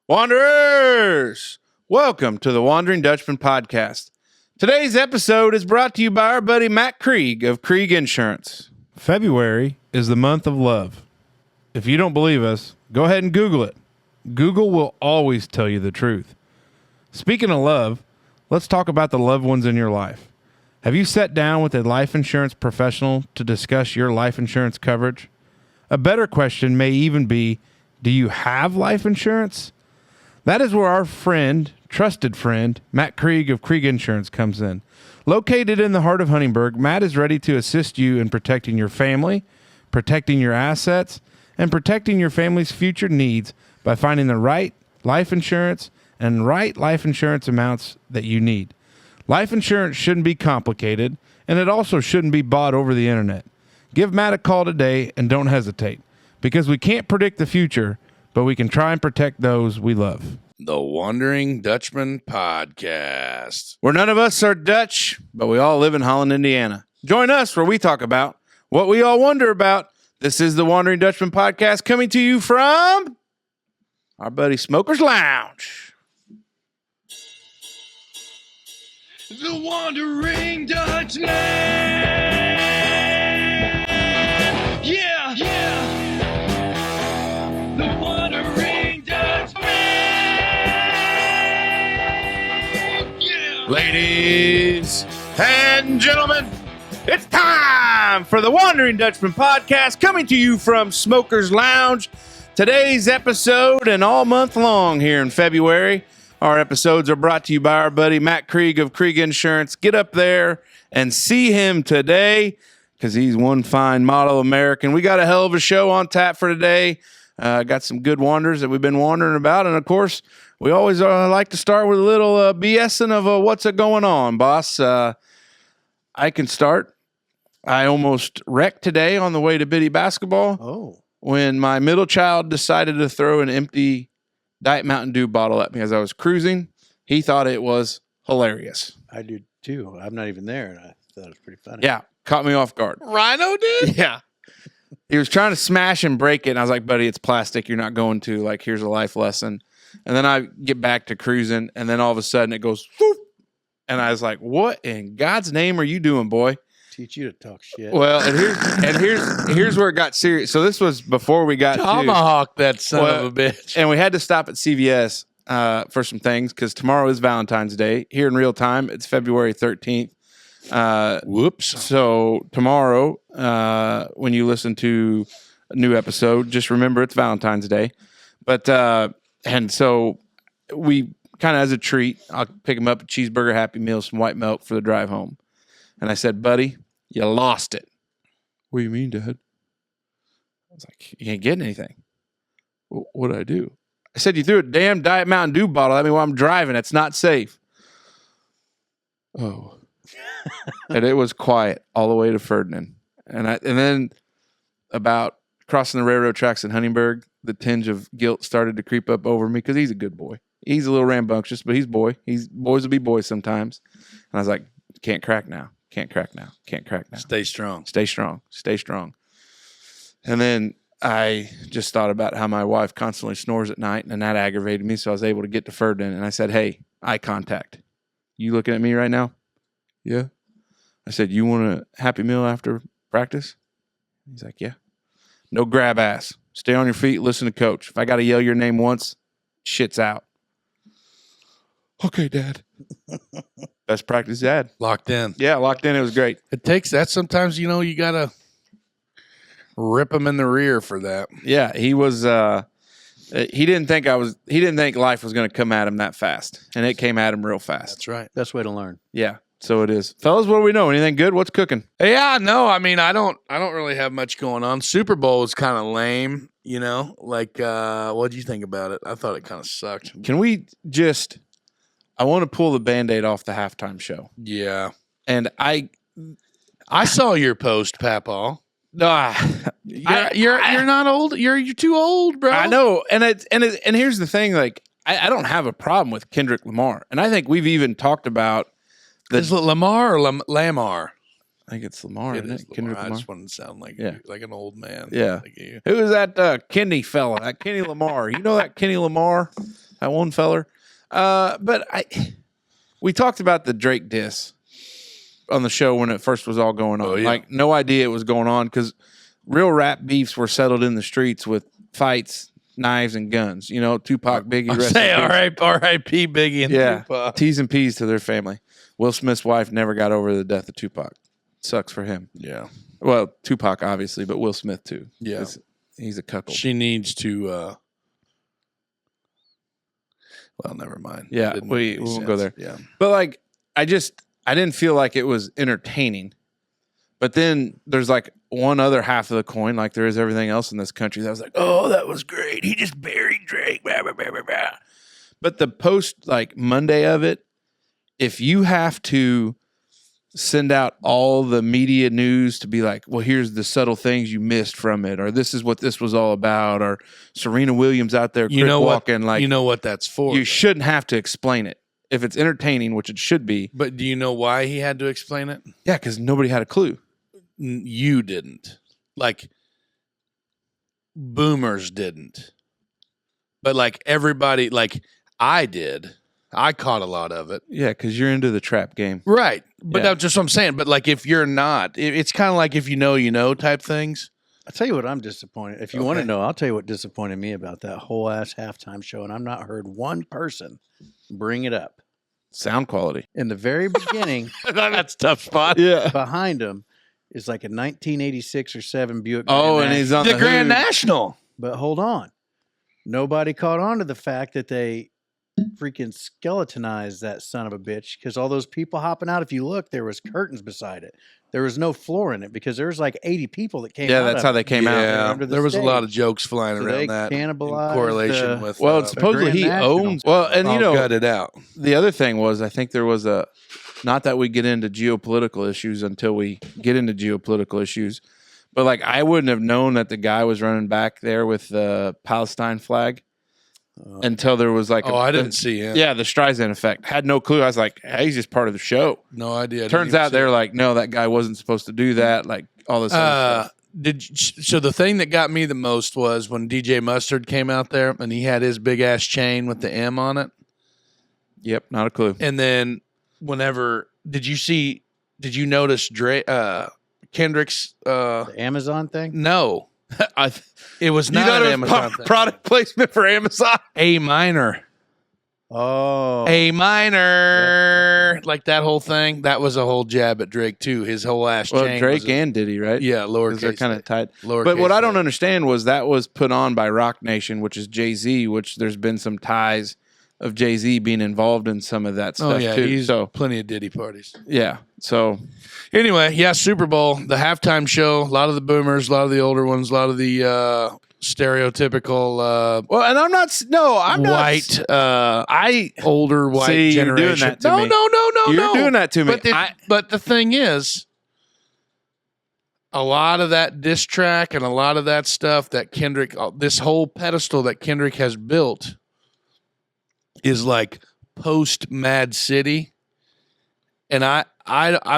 Wanderers, welcome to the Wondering Dutchmen Podcast. Today's episode is brought to you by our buddy Matt Krieg of Krieg Insurance. February is the month of love. If you don't believe us, go ahead and Google it. Google will always tell you the truth. Speaking of love, let's talk about the loved ones in your life. Have you sat down with a life insurance professional to discuss your life insurance coverage? A better question may even be, do you have life insurance? That is where our trusted friend, Matt Krieg of Krieg Insurance comes in. Located in the heart of Huntingburg, Matt is ready to assist you in protecting your family, protecting your assets, and protecting your family's future needs by finding the right life insurance and right life insurance amounts that you need. Life insurance shouldn't be complicated, and it also shouldn't be bought over the internet. Give Matt a call today and don't hesitate, because we can't predict the future, but we can try and protect those we love. The Wondering Dutchmen Podcast. Where none of us are Dutch, but we all live in Holland, Indiana. Join us where we talk about what we all wonder about. This is the Wondering Dutchmen Podcast, coming to you from our buddy Smoker's Lounge. The Wondering Dutchmen. Yeah, yeah. The Wondering Dutchmen. Yeah. Ladies and gentlemen, It's time for the Wandering Dutchman Podcast, coming to you from Smoker's Lounge. Today's episode, and all month long here in February, our episodes are brought to you by our buddy Matt Krieg of Krieg Insurance. Get up there and see him today, because he's one fine model American. We got a hell of a show on tap for today. Got some good wonders that we've been wondering about, and of course, we always like to start with a little BSing of what's going on, boss. I can start. I almost wrecked today on the way to Biddy basketball when my middle child decided to throw an empty Diet Mountain Dew bottle at me as I was cruising. He thought it was hilarious. I do too. I'm not even there, and I thought it was pretty funny. Yeah, caught me off guard. Rhino did? Yeah. He was trying to smash and break it, and I was like, buddy, it's plastic. You're not going to. Like, here's a life lesson. And then I get back to cruising, and then all of a sudden it goes, whoop, and I was like, what in God's name are you doing, boy? Teach you to talk shit. Well, and here's where it got serious. So this was before we got Tomahawk that son of a bitch. and we had to stop at CVS for some things because tomorrow is Valentine's Day. Here in real time, it's February 13th. Whoops. So tomorrow, when you listen to a new episode, just remember it's Valentine's Day. But and so we kind of as a treat, I'll pick him up a cheeseburger, Happy Meal, some white milk for the drive home. And I said, buddy, you lost it. What do you mean, Dad? I was like, you ain't getting anything. What did I do? I said, you threw a damn Diet Mountain Dew bottle at me while I'm driving. It's not safe. Oh. And it was quiet all the way to Ferdinand. And then about crossing the railroad tracks in Huntingburg, the tinge of guilt started to creep up over me because he's a good boy. He's a little rambunctious, but he's boy. Boys will be boys sometimes. And I was like, can't crack now. Can't crack now. Can't crack now. Stay strong. Stay strong. Stay strong. And then I just thought about how my wife constantly snores at night, and that aggravated me, so I was able to get to Ferdinand, and I said, hey, eye contact. You looking at me right now? Yeah. I said, you want a Happy Meal after practice? He's like, yeah. No grab ass. Stay on your feet. Listen to coach. If I got to yell your name once, shit's out. Okay, Dad. Best practice, Dad. Locked in. Yeah, locked in. It was great. It takes that sometimes, you got to rip him in the rear for that. Yeah, he was he didn't think life was going to come at him that fast, and it came at him real fast. That's right. Best way to learn. Yeah, so it is. Fellas, what do we know? Anything good? What's cooking? Yeah, no, I mean, I don't really have much going on. Super Bowl was kind of lame, like, what did you think about it? I thought it kind of sucked. Can we just, I want to pull the Band-Aid off the halftime show. Yeah. And I saw your post, Papaw. You're not old. You're too old, bro. I know. And here's the thing, like, I don't have a problem with Kendrick Lamar. And I think we've even talked about Is it Lamar or Lamar? I think it's Lamar, isn't it? Kendrick Lamar. I just wanted to sound like an old man. Yeah. Like you. Who is that Kenny fella? That Kenny Lamar. You know that Kenny Lamar? that one feller. But we talked about the Drake diss on the show when it first was all going on. Oh, yeah. Like, no idea it was going on because real rap beefs were settled in the streets with fights, knives, and guns. You know, Tupac, Biggie, rest in Say peace. R.I.P. Biggie and Yeah, Tupac. T's and P's to their family. Will Smith's wife never got over the death of Tupac. Sucks for him. Yeah. Well, Tupac, obviously, but Will Smith, too. Yeah. 'Cause he's a cuckold. She needs to, well, never mind. Yeah, Didn't we make any won't go sense. there. Yeah. But, like, I didn't feel like it was entertaining. But then there's, like, one other half of the coin, like there is everything else in this country, that was like, oh, that was great. He just buried Drake. Blah, blah, blah, blah, blah. But the post, like, Monday of it, if you have to send out all the media news to be like, well, here's the subtle things you missed from it, or this is what this was all about, or Serena Williams out there You know what? walking, like, You know what that's for. you shouldn't have to explain it. If it's entertaining, which it should be. But do you know why he had to explain it? Yeah, because nobody had a clue. You didn't. Like, boomers didn't. But, like, everybody, like, I did. I caught a lot of it. Yeah, because you're into the trap game. Right. But Yeah. that's just what I'm saying. But, like, if you're not, it's kind of like if you know type things. I'll tell you what I'm disappointed. If you want to know, I'll tell you what disappointed me about that whole ass halftime show. And I've not heard one person bring it up. Sound quality. In the very beginning, That's a tough spot. Yeah. behind him is like a 1986 or 7 Buick. Oh, Grand and he's National. on The Grand hood. National. But hold on. Nobody caught on to the fact that they freaking skeletonized that son of a bitch because all those people hopping out, if you look, there was curtains beside it. There was no floor in it because there was like 80 people that came out. Yeah, that's how they came out. Yeah, under the there was a lot stage. of jokes flying So around they that in cannibalized correlation the- with. Well, it's supposedly Grand he National. owns. Well, and you I'll know, gut it out. the other thing was, I think there was a, not that we get into geopolitical issues until we get into geopolitical issues, but like I wouldn't have known that the guy was running back there with the Palestine flag until there was like, I didn't see him. Yeah, the Streisand effect. Had no clue. I was like, hey, he's just part of the show. No idea. I didn't Turns even out see they're it. like, no, that guy wasn't supposed to do that. Like all this other stuff. So the thing that got me the most was when DJ Mustard came out there and he had his big ass chain with the M on it. Yep, not a clue. And then whenever did you notice Kendrick's The Amazon thing? no. It was You not thought an it was Amazon thing. product placement for Amazon? A minor. Oh. A minor. Like that whole thing. That was a whole jab at Drake too. His whole ass Well, chain. Drake was a- and Diddy, right? yeah, Because lowercase. they're kind of tied. lowercase But what I don't a. understand was that was put on by Rock Nation, which is Jay-Z, which there's been some ties of Jay-Z being involved in some of that stuff Oh yeah, too. he's So plenty of Diddy parties. yeah. So Anyway, yeah, Super Bowl, the halftime show, a lot of the boomers, a lot of the older ones, a lot of the stereotypical well, and I'm not white, older white See, you're generation. doing that to no, me. no, You're doing that to me. But the thing is, a lot of that diss track and a lot of that stuff that Kendrick, this whole pedestal that Kendrick has built, is like post Mad City, and I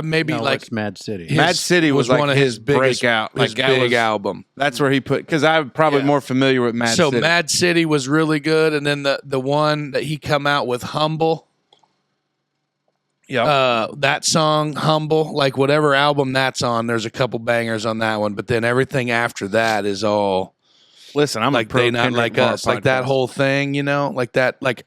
maybe No, like what's Mad City? his- Mad City was like one of his biggest- breakout. his Like that big was- album. that's where he put, because I'm probably Yeah. more familiar with Mad So City. Mad City was really good, and then the one that he come out with, Humble. Yeah. That song, Humble, like whatever album that's on, there's a couple bangers on that one, but then everything after that is all Listen, I'm like a pro They Not Kendrick Like Lamar Us, like that podcast. whole thing, you know, like that. Like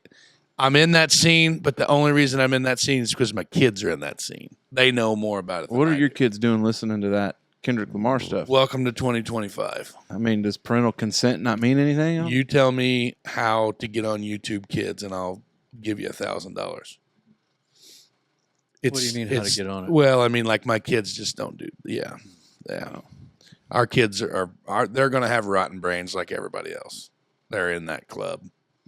I'm in that scene, but the only reason I'm in that scene is because my kids are in that scene. They know more about it. Than What are I your do. kids doing listening to that Kendrick Lamar stuff? Welcome to 2025. I mean, does parental consent not mean anything? You tell me how to get on YouTube Kids, and I'll give you $1,000. What do you mean how to get on it? Well, I mean, like my kids just don't do. Yeah. Our kids are they're going to have rotten brains like everybody else. They're in that club.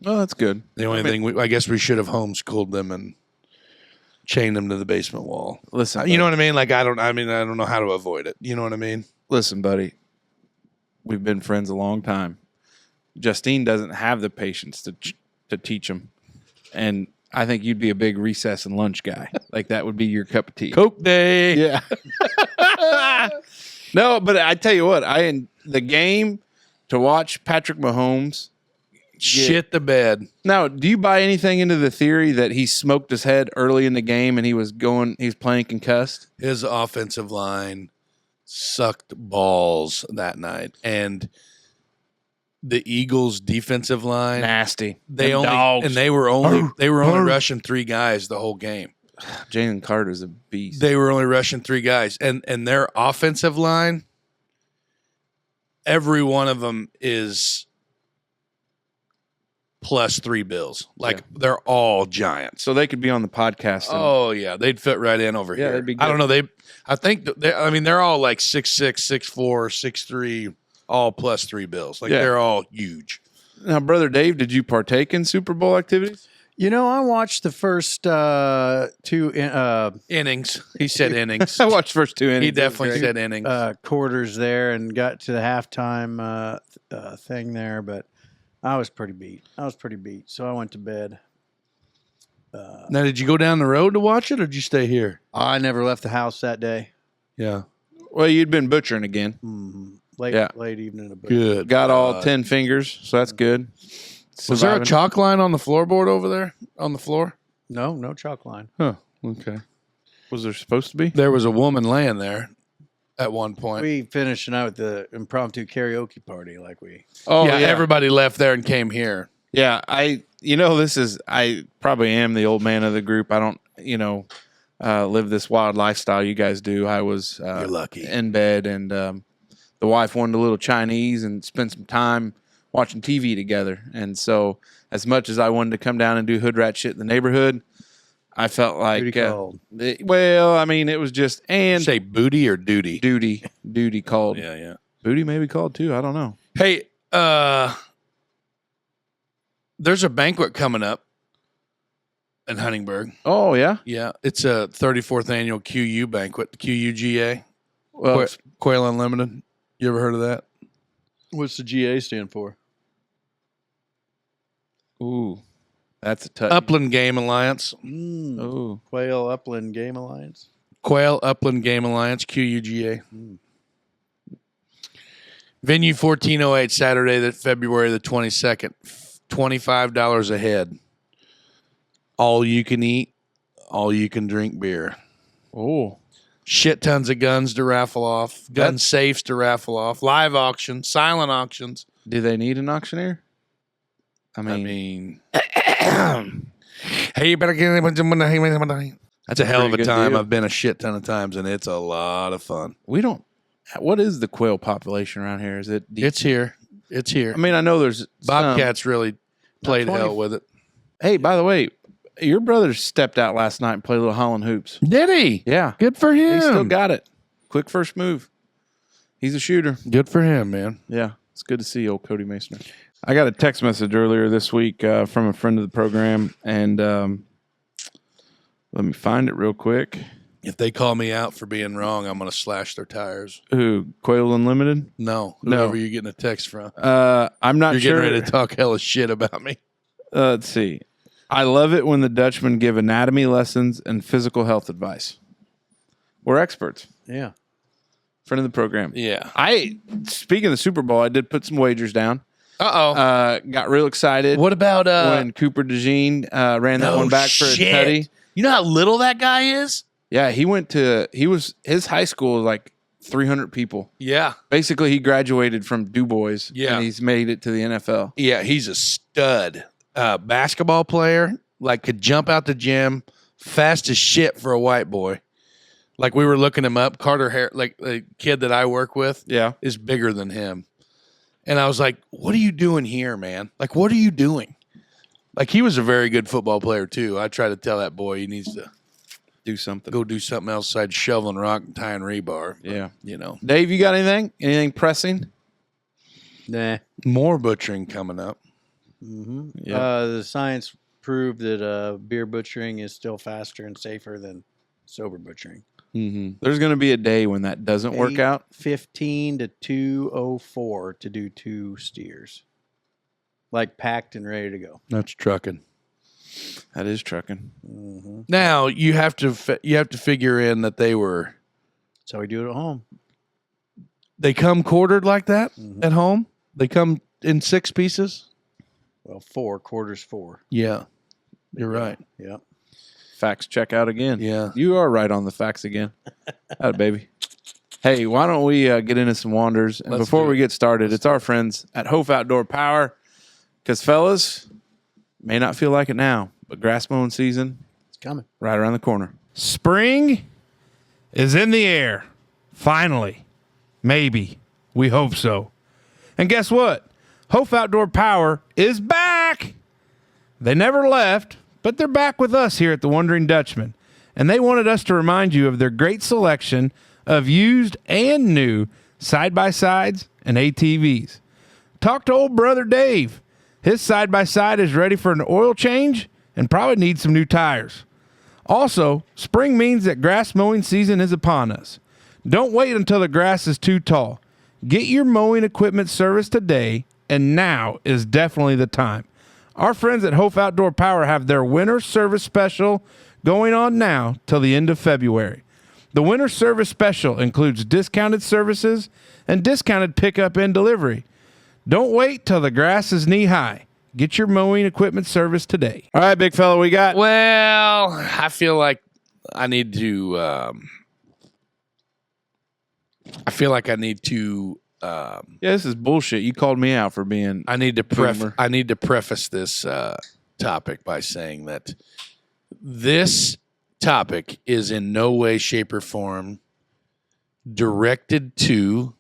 Oh, that's good. The only thing I guess we should have homeschooled them and chained them to the basement wall. Listen, You know what I mean? Like I don't know how to avoid it. You know what I mean? listen, buddy. We've been friends a long time. Justine doesn't have the patience to teach him, and I think you'd be a big recess and lunch guy. Like that would be your cup of tea. Coke day. Yeah. No, but I tell you what, the game to watch Patrick Mahomes Shit the bed. Now, do you buy anything into the theory that he smoked his head early in the game and he was playing concussed? His offensive line sucked balls that night, and the Eagles' defensive line Nasty. They Them only dogs. and they were only rushing 3 guys the whole game. Jalen Carter's a beast. They were only rushing 3 guys, and their offensive line, every one of them is plus 3 bills. Like they're all giants. So they could be on the podcast. Oh yeah, they'd fit right in over here. They'd be good. I don't know. I think they're all like 6'6", 6'4", 6'3", all plus 3 bills. Like they're all huge. Now, Brother Dave, did you partake in Super Bowl activities? I watched the first 2 Innings. He said innings. I watched the first 2 innings. He definitely said innings. quarters there and got to the halftime thing there, but I was pretty beat. So I went to bed. Now, did you go down the road to watch it, or did you stay here? I never left the house that day. Yeah. Well, you'd been butchering again. Mm-hmm. Yeah. Late evening. Good. Got all 10 fingers, so that's good. Was there a chalk line on the floorboard over there on the floor? No chalk line. Huh. Okay. Was there supposed to be? There was a woman laying there at one point. We finished the night with the impromptu karaoke party, Oh, yeah, everybody left there and came here. Yeah, I probably am the old man of the group. I don't, live this wild lifestyle you guys do. I was You're lucky. in bed, and the wife wanted a little Chinese and spend some time watching TV together. And so, as much as I wanted to come down and do hood rat shit in the neighborhood, I felt like, it was just Say booty or duty? duty called. Yeah. Booty may be called too. I don't know. Hey, there's a banquet coming up in Huntingburg. Oh yeah. Yeah, it's a 34th annual QU banquet, QUGA, Well, Quail Unlimited. You ever heard of that? What's the GA stand for? ooh, that's a touch. Upland Game Alliance. Ooh. Quail Upland Game Alliance. Quail Upland Game Alliance, QUGA. Venue 1408, Saturday, February the 22nd. $25 a head. All you can eat, all you can drink beer. Oh. Shit tons of guns to raffle off, gun safes to raffle off, live auctions, silent auctions. Do they need an auctioneer? I mean, hey, you better get That's a hell of a Pretty good time. deal. I've been a shit ton of times, and it's a lot of fun. What is the quail population around here? Is it deep? It's here. It's here. I mean, I know there's Bobcats really played 20. hell with it. Hey, by the way, your brother stepped out last night and played a little Holland hoops. Did he? Yeah. Good for him. He still got it. Quick first move. He's a shooter. Good for him, man. Yeah. It's good to see old Cody Mason. I got a text message earlier this week from a friend of the program, and let me find it real quick. If they call me out for being wrong, I'm going to slash their tires. Who? Quail Unlimited? No, No. whoever you're getting a text from. I'm not You're sure. getting ready to talk hella shit about me. Let's see. I love it when the Dutchmen give anatomy lessons and physical health advice. We're experts. Yeah. Friend of the program. Yeah. Speaking of the Super Bowl, I did put some wagers down. Uh-oh. Got real excited What about when Cooper DeJean ran that one back for a tutty. You know how little that guy is? Yeah, his high school was like 300 people. Yeah. Basically, he graduated from Du Bois, Yeah. and he's made it to the NFL. Yeah, he's a stud. Basketball player, like could jump out the gym, fast as shit for a white boy. Like we were looking him up. Carter, like the kid that I work with, Yeah. is bigger than him. And I was like, what are you doing here, man? Like, what are you doing? Like, he was a very good football player, too. I try to tell that boy he needs to Do something. go do something else besides shoveling rock and tying rebar. But, Yeah. you know. Dave, you got anything? Anything pressing? Nah. More butchering coming up. Mm-hmm. Yeah. The science proved that beer butchering is still faster and safer than sober butchering. Mm-hmm. There's going to be a day when that doesn't work out. 15 to 2:04 to do 2 steers. Like packed and ready to go. That's trucking. That is trucking. Mm-hmm. Now, you have to figure in that That's how we do it at home. they come quartered like that Mhm. at home? They come in 6 pieces? Well, 4 quarters 4. Yeah, you're right. Yeah. Facts check out again. Yeah. You are right on the facts again. That baby. Hey, why don't we get into some wonders? And Let's before do we it. get started, it's our friends at Hopf Outdoor Power. Because, fellas, may not feel like it now, but grass mowing season It's coming. right around the corner. Spring is in the air. Finally. Maybe. We hope so. And guess what? Hopf Outdoor Power is back. They never left, but they're back with us here at the Wondering Dutchmen. And they wanted us to remind you of their great selection of used and new side-by-sides and ATVs. Talk to old brother Dave. His side-by-side is ready for an oil change and probably needs some new tires. Also, spring means that grass mowing season is upon us. Don't wait until the grass is too tall. Get your mowing equipment serviced today, and now is definitely the time. Our friends at Hopf Outdoor Power have their winter service special going on now till the end of February. The winter service special includes discounted services and discounted pickup and delivery. Don't wait till the grass is knee-high. Get your mowing equipment serviced today. All right, big fella, we got... Well, I feel like I need to. Yeah, this is bullshit. You called me out for being... I need to Boomer. preface this topic by saying that this topic is in no way, shape, or form directed to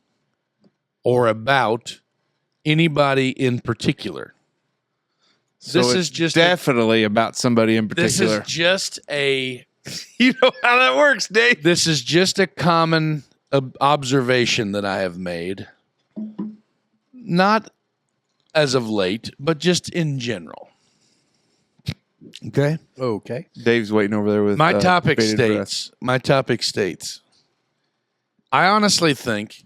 or about anybody in particular. So This it's is just definitely about somebody in This particular. is just a. You know how that works, Dave. This is just a common observation that I have made, not as of late, but just in general. Okay. Okay. Dave's waiting over there with My topic bated breath. states. My topic states. I honestly think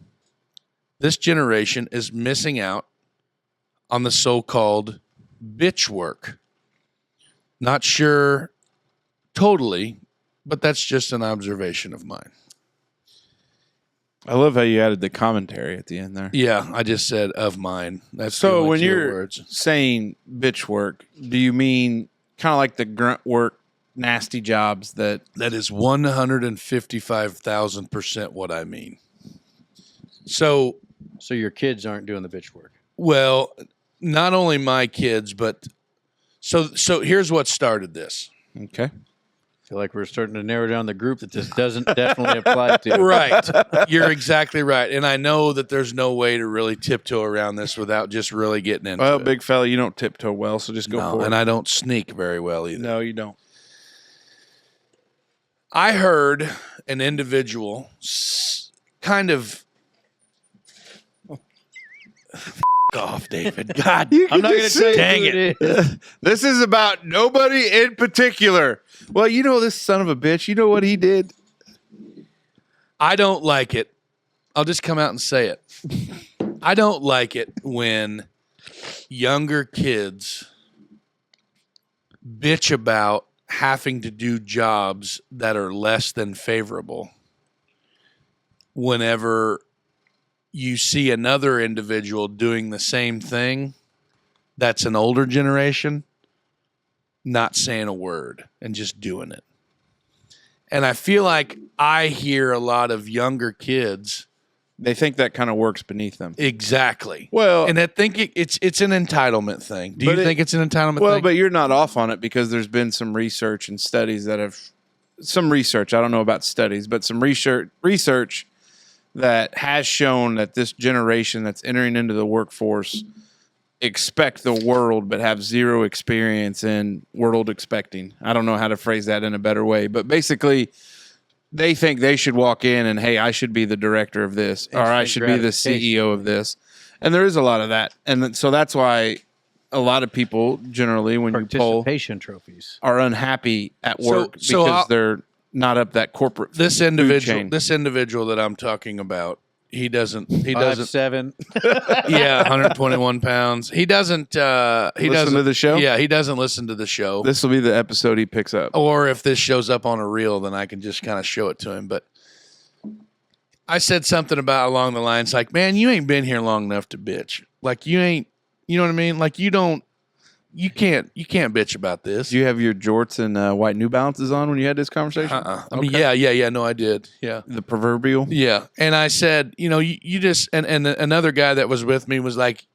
this generation is missing out on the so-called bitch work. Not sure totally, but that's just an observation of mine. I love how you added the commentary at the end there. Yeah, I just said of mine. That's So pretty when much your you're words. saying bitch work, do you mean kind of like the grunt work, nasty jobs that... That is 155,000% what I mean. So, So your kids aren't doing the bitch work. well, not only my kids, but so here's what started this. Okay. I feel like we're starting to narrow down the group that this doesn't definitely apply to. Right. You're exactly right. And I know that there's no way to really tiptoe around this without just really getting into Well, it. big fella, you don't tiptoe well, so just go No, for it. and I don't sneak very well either. No, you don't. I heard an individual kind of off, David. God, I'm not going to say Dang who it is. This is about nobody in particular. Well, you know this son of a bitch. You know what he did? I don't like it. I'll just come out and say it. I don't like it when younger kids bitch about having to do jobs that are less than favorable whenever you see another individual doing the same thing that's an older generation not saying a word and just doing it. And I feel like I hear a lot of younger kids. They think that kind of works beneath them. Exactly. Well, And I think it's an entitlement thing. Do you But think it's an entitlement well, thing? but you're not off on it because there's been some research and studies that have some research. I don't know about studies, but some research that has shown that this generation that's entering into the workforce expect the world but have zero experience in world expecting. I don't know how to phrase that in a better way, but basically they think they should walk in and, hey, I should be the director of this, or I should be the CEO of this. And there is a lot of that. And so that's why a lot of people generally, when you poll, Participation trophies. are unhappy at work So because they're not up that corporate this food individual chain. that I'm talking about, he doesn't 5'7". yeah, 121 pounds. He doesn't Listen to the show? Yeah, he doesn't listen to the show. This will be the episode he picks up. Or if this shows up on a reel, then I can just kind of show it to him. But I said something about along the lines like, man, you ain't been here long enough to bitch. Like you ain't, you know what I mean? Like you don't, you can't bitch about this. Do you have your jorts and white New Balances on when you had this conversation? I mean, yeah. No, I did. Yeah. The proverbial? Yeah. And I said, you just, and another guy that was with me was like,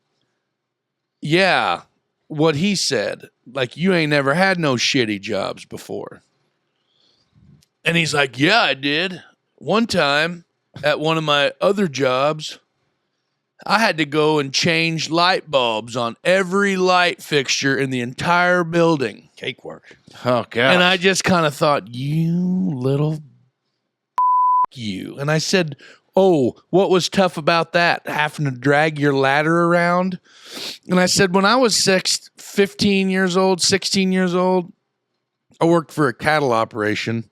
yeah, what he said, like, you ain't never had no shitty jobs before. And he's like, yeah, I did. One time at one of my other jobs, I had to go and change light bulbs on every light fixture in the entire building. Cakework. Oh, God. And I just kind of thought, you little you. And I said, oh, what was tough about that? Having to drag your ladder around? And I said, when I was 16 years old, I worked for a cattle operation.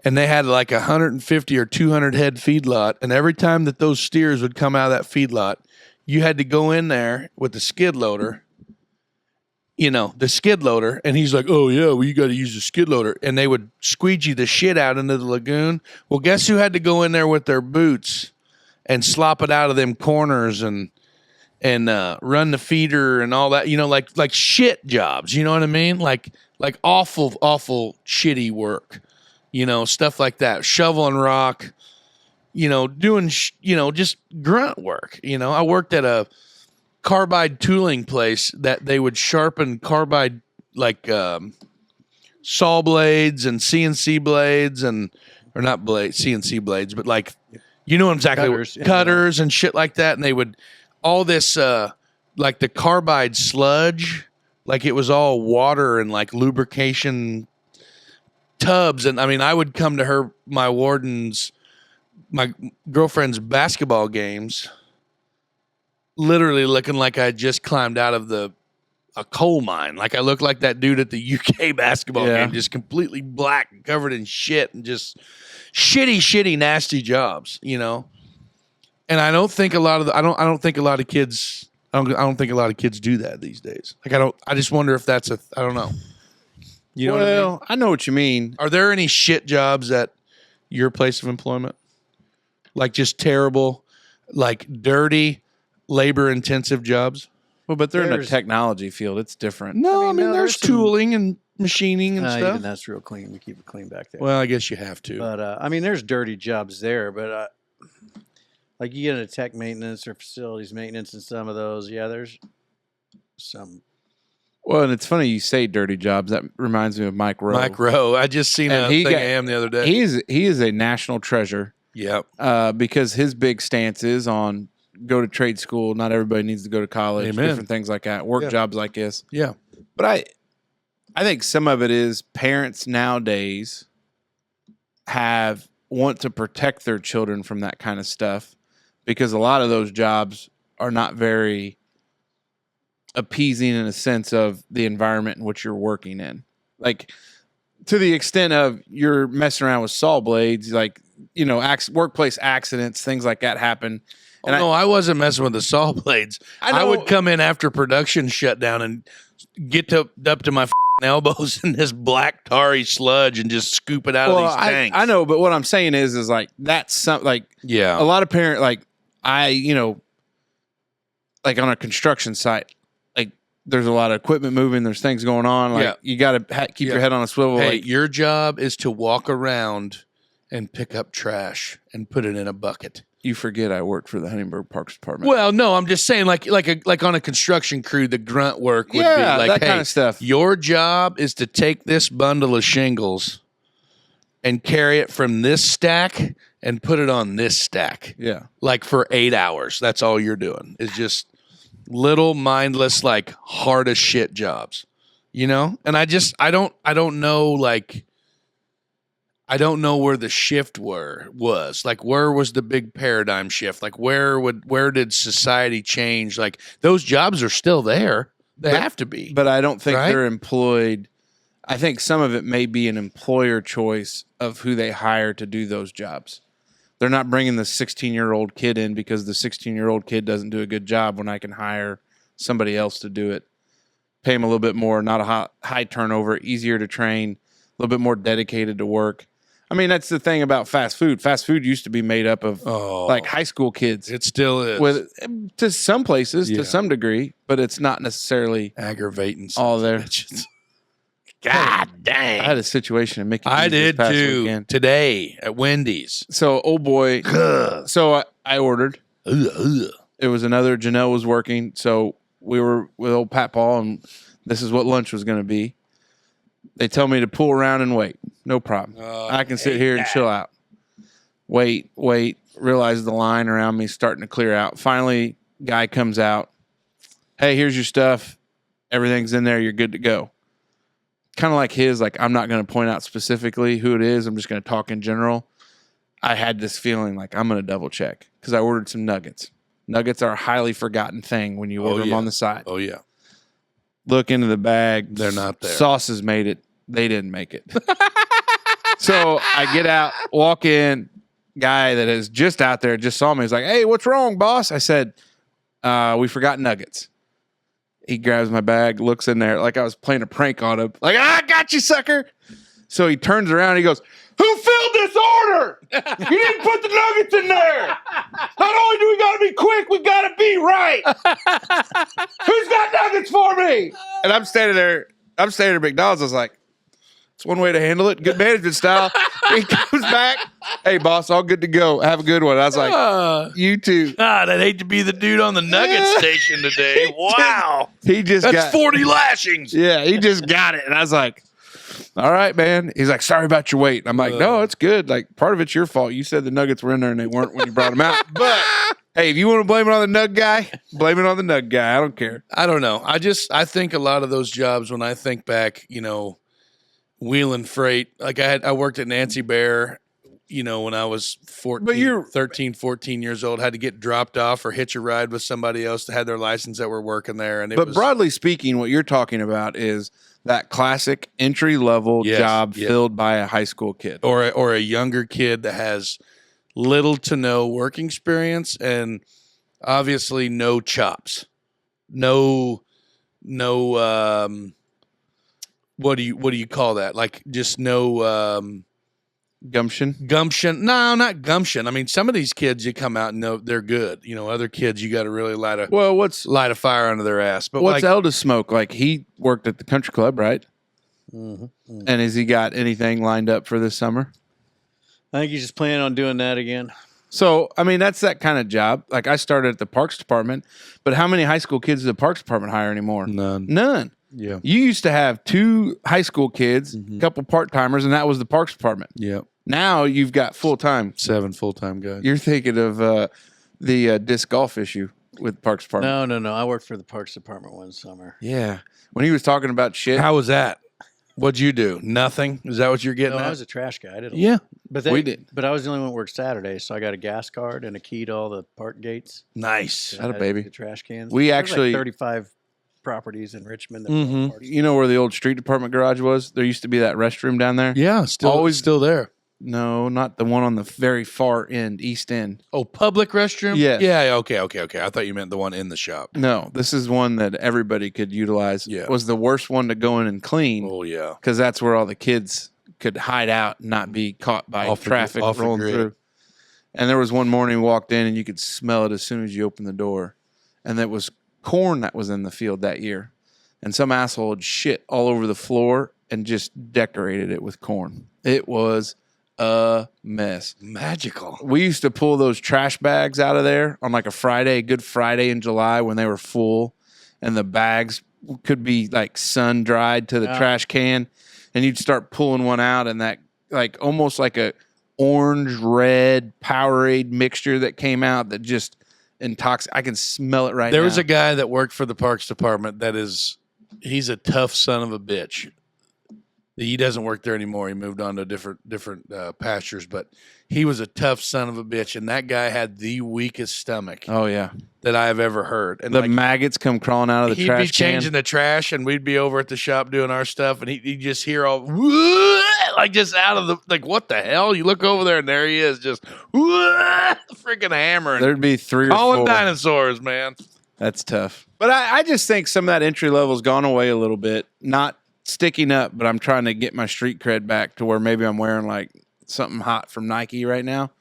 And they had like 150 or 200 head feedlot. And every time that those steers would come out of that feedlot, you had to go in there with the skid loader, And he's like, oh, yeah, well, you got to use the skid loader. And they would squeegee the shit out into the lagoon. Well, guess who had to go in there with their boots and slop it out of them corners and run the feeder and all that, like shit jobs. You know what I mean? Like awful, shitty work. Stuff like that, shovel and rock, doing, just grunt work. I worked at a carbide tooling place that they would sharpen carbide, like saw blades and CNC blades or not CNC blades, but like, you know exactly cutters and shit like that. And they would, all this, like the carbide sludge, like it was all water and like lubrication tubs. And I mean, I would come to my girlfriend's basketball games, literally looking like I just climbed out of a coal mine. Like I looked like that dude at the UK basketball game, just completely black, covered in shit, and just shitty, nasty jobs, And I don't think a lot of I don't think a lot of kids do that these days. Like I just wonder if that's I don't know. You know what I mean? I know what you mean. Are there any shit jobs at your place of employment? Like just terrible, like dirty, labor-intensive jobs? Well, but they're in a technology field. It's different. No, I mean there's tooling and machining and stuff. Even that's real clean. We keep it clean back there. Well, I guess you have to. But, I mean, there's dirty jobs there. But, like you get into tech maintenance or facilities maintenance and some of those, there's some. Well, and it's funny you say dirty jobs. That reminds me of Mike Rowe. I just seen a thing of him the other day. He is a national treasure. Yep. Because his big stance is on go to trade school. Not everybody needs to go to college. Amen. Different things like that. Work jobs like this. Yeah. But I think some of it is parents nowadays want to protect their children from that kind of stuff because a lot of those jobs are not very appeasing in a sense of the environment in which you're working in. Like to the extent of you're messing around with saw blades, like, workplace accidents, things like that happen. And I wasn't messing with the saw blades. I would come in after production shut down and get up to my elbows in this black tarry sludge and just scoop it out of these tanks. I know, but what I'm saying is like that's something like a lot of parents like like on a construction site, like there's a lot of equipment moving, there's things going on. Like you got to keep your head on a swivel. Hey, like, your job is to walk around and pick up trash and put it in a bucket. You forget I worked for the Huntingburg Parks Department. Well, no, I'm just saying, like on a construction crew, the grunt work would be like that kind of stuff. Your job is to take this bundle of shingles and carry it from this stack and put it on this stack. Yeah, like for 8 hours. That's all you're doing. Is just little mindless, like hard as shit jobs, And I don't know, like. I don't know where the shift was. Like, where was the big paradigm shift? Like, where did society change? Like, those jobs are still there. They have to be. But I don't think they're employed. I think some of it may be an employer choice of who they hire to do those jobs. They're not bringing the 16-year-old kid in because the 16-year-old kid doesn't do a good job when I can hire somebody else to do it. Pay them a little bit more, not a high turnover, easier to train, a little bit more dedicated to work. I mean, that's the thing about fast food. Fast food used to be made up of like high school kids. It still is. To some places, Yeah. to some degree, but it's not necessarily aggravating. all there. Bitches. God dang. I had a situation in Mickey I D's this did past too weekend. today at Wendy's. So, old boy. So I ordered. Ugh. It was another. Janelle was working, so we were with old Pat Paul, and this is what lunch was going to be. They tell me to pull around and wait. No problem. I can sit here and chill out. Wait. Realize the line around me starting to clear out. Finally, guy comes out. Hey, here's your stuff. Everything's in there. You're good to go. Kind of like his, like, I'm not going to point out specifically who it is. I'm just going to talk in general. I had this feeling like I'm going to double check because I ordered some nuggets. Nuggets are a highly forgotten thing when you order them on the side. Oh, yeah. Look into the bag. They're not there. Sauces made it. They didn't make it. So I get out, walk in. Guy that is just out there just saw me. He's like, hey, what's wrong, boss? I said, we forgot nuggets. He grabs my bag, looks in there like I was playing a prank on him. Like, I got you, sucker. So he turns around and he goes, who filled this order? You didn't put the nuggets in there. Not only do we got to be quick, we got to be right. Who's got nuggets for me? And I'm standing there at McDonald's. I was like, it's one way to handle it. Good management style. He comes back. Hey, boss, all good to go. Have a good one. I was like, you too. God, I'd hate to be the dude on the nugget station today. Wow. That's 40 lashings. Yeah, he just got it. And I was like, all right, man. He's like, sorry about your wait. I'm like, no, it's good. Like, part of it's your fault. You said the nuggets were in there and they weren't when you brought them out. But hey, if you want to blame it on the nug guy, blame it on the nug guy. I don't care. I don't know. I think a lot of those jobs, when I think back, wheeling freight, like I worked at Nancy Bear, when I was 13, 14 years old, had to get dropped off or hitch a ride with somebody else that had their license that were working there. And broadly speaking, what you're talking about is that classic entry level job filled by a high school kid or a younger kid that has little to no work experience and obviously no chops, no. What do you call that? Like just no gumption? Gumption? No, not gumption. I mean, some of these kids you come out and know they're good. Other kids you got to really light a fire under their ass. But what's Eldest Smoke? Like he worked at the country club, right? Mm-hmm. Mm-hmm. And has he got anything lined up for this summer? I think he's just planning on doing that again. So, I mean, that's that kind of job. Like I started at the Parks Department, but how many high school kids does the Parks Department hire anymore? None. Yeah. You used to have 2 high school kids, a couple part-timers, and that was the Parks Department. Yeah. Now you've got full-time. 7 full-time guys. You're thinking of the disc golf issue with the Parks Department. No. I worked for the Parks Department one summer. Yeah. When he was talking about shit. How was that? What'd you do? Nothing? Is that what you're getting at? I was a trash guy. I did we did. But I was the only one that worked Saturday, so I got a gas card and a key to all the park gates. Nice. Had a baby. The trash cans. We There's actually... like 35 properties in Richmond. That You know where the old street department garage was? There used to be that restroom down there. Yeah, still there. No, not the one on the very far end, east end. Oh, public restroom? Yes. Yeah, okay. I thought you meant the one in the shop. No, this is one that everybody could utilize. Yeah. It was the worst one to go in and clean. Oh, yeah. Because that's where all the kids could hide out and not be caught by traffic rolling through. And there was one morning we walked in and you could smell it as soon as you opened the door. And it was corn that was in the field that year. And some asshole had shit all over the floor and just decorated it with corn. It was a mess. Magical. We used to pull those trash bags out of there on like a Friday, Good Friday in July when they were full. And the bags could be like sun dried to the trash can. And you'd start pulling one out and that like almost like a orange red Powerade mixture that came out that just I can smell it right now. There was a guy that worked for the Parks Department he's a tough son of a bitch. He doesn't work there anymore. He moved on to different pastures, but he was a tough son of a bitch, and that guy had the weakest stomach. Oh yeah, that I have ever heard. And the maggots come crawling out of the trash can. He'd be changing the trash, and we'd be over at the shop doing our stuff, and he'd just hear all like just out of the like, what the hell? You look over there, and there he is, just freaking hammering. There'd be 3 or 4 calling dinosaurs, man. That's tough. But I just think some of that entry level's gone away a little bit. Not sticking up, but I'm trying to get my street cred back to where maybe I'm wearing like something hot from Nike right now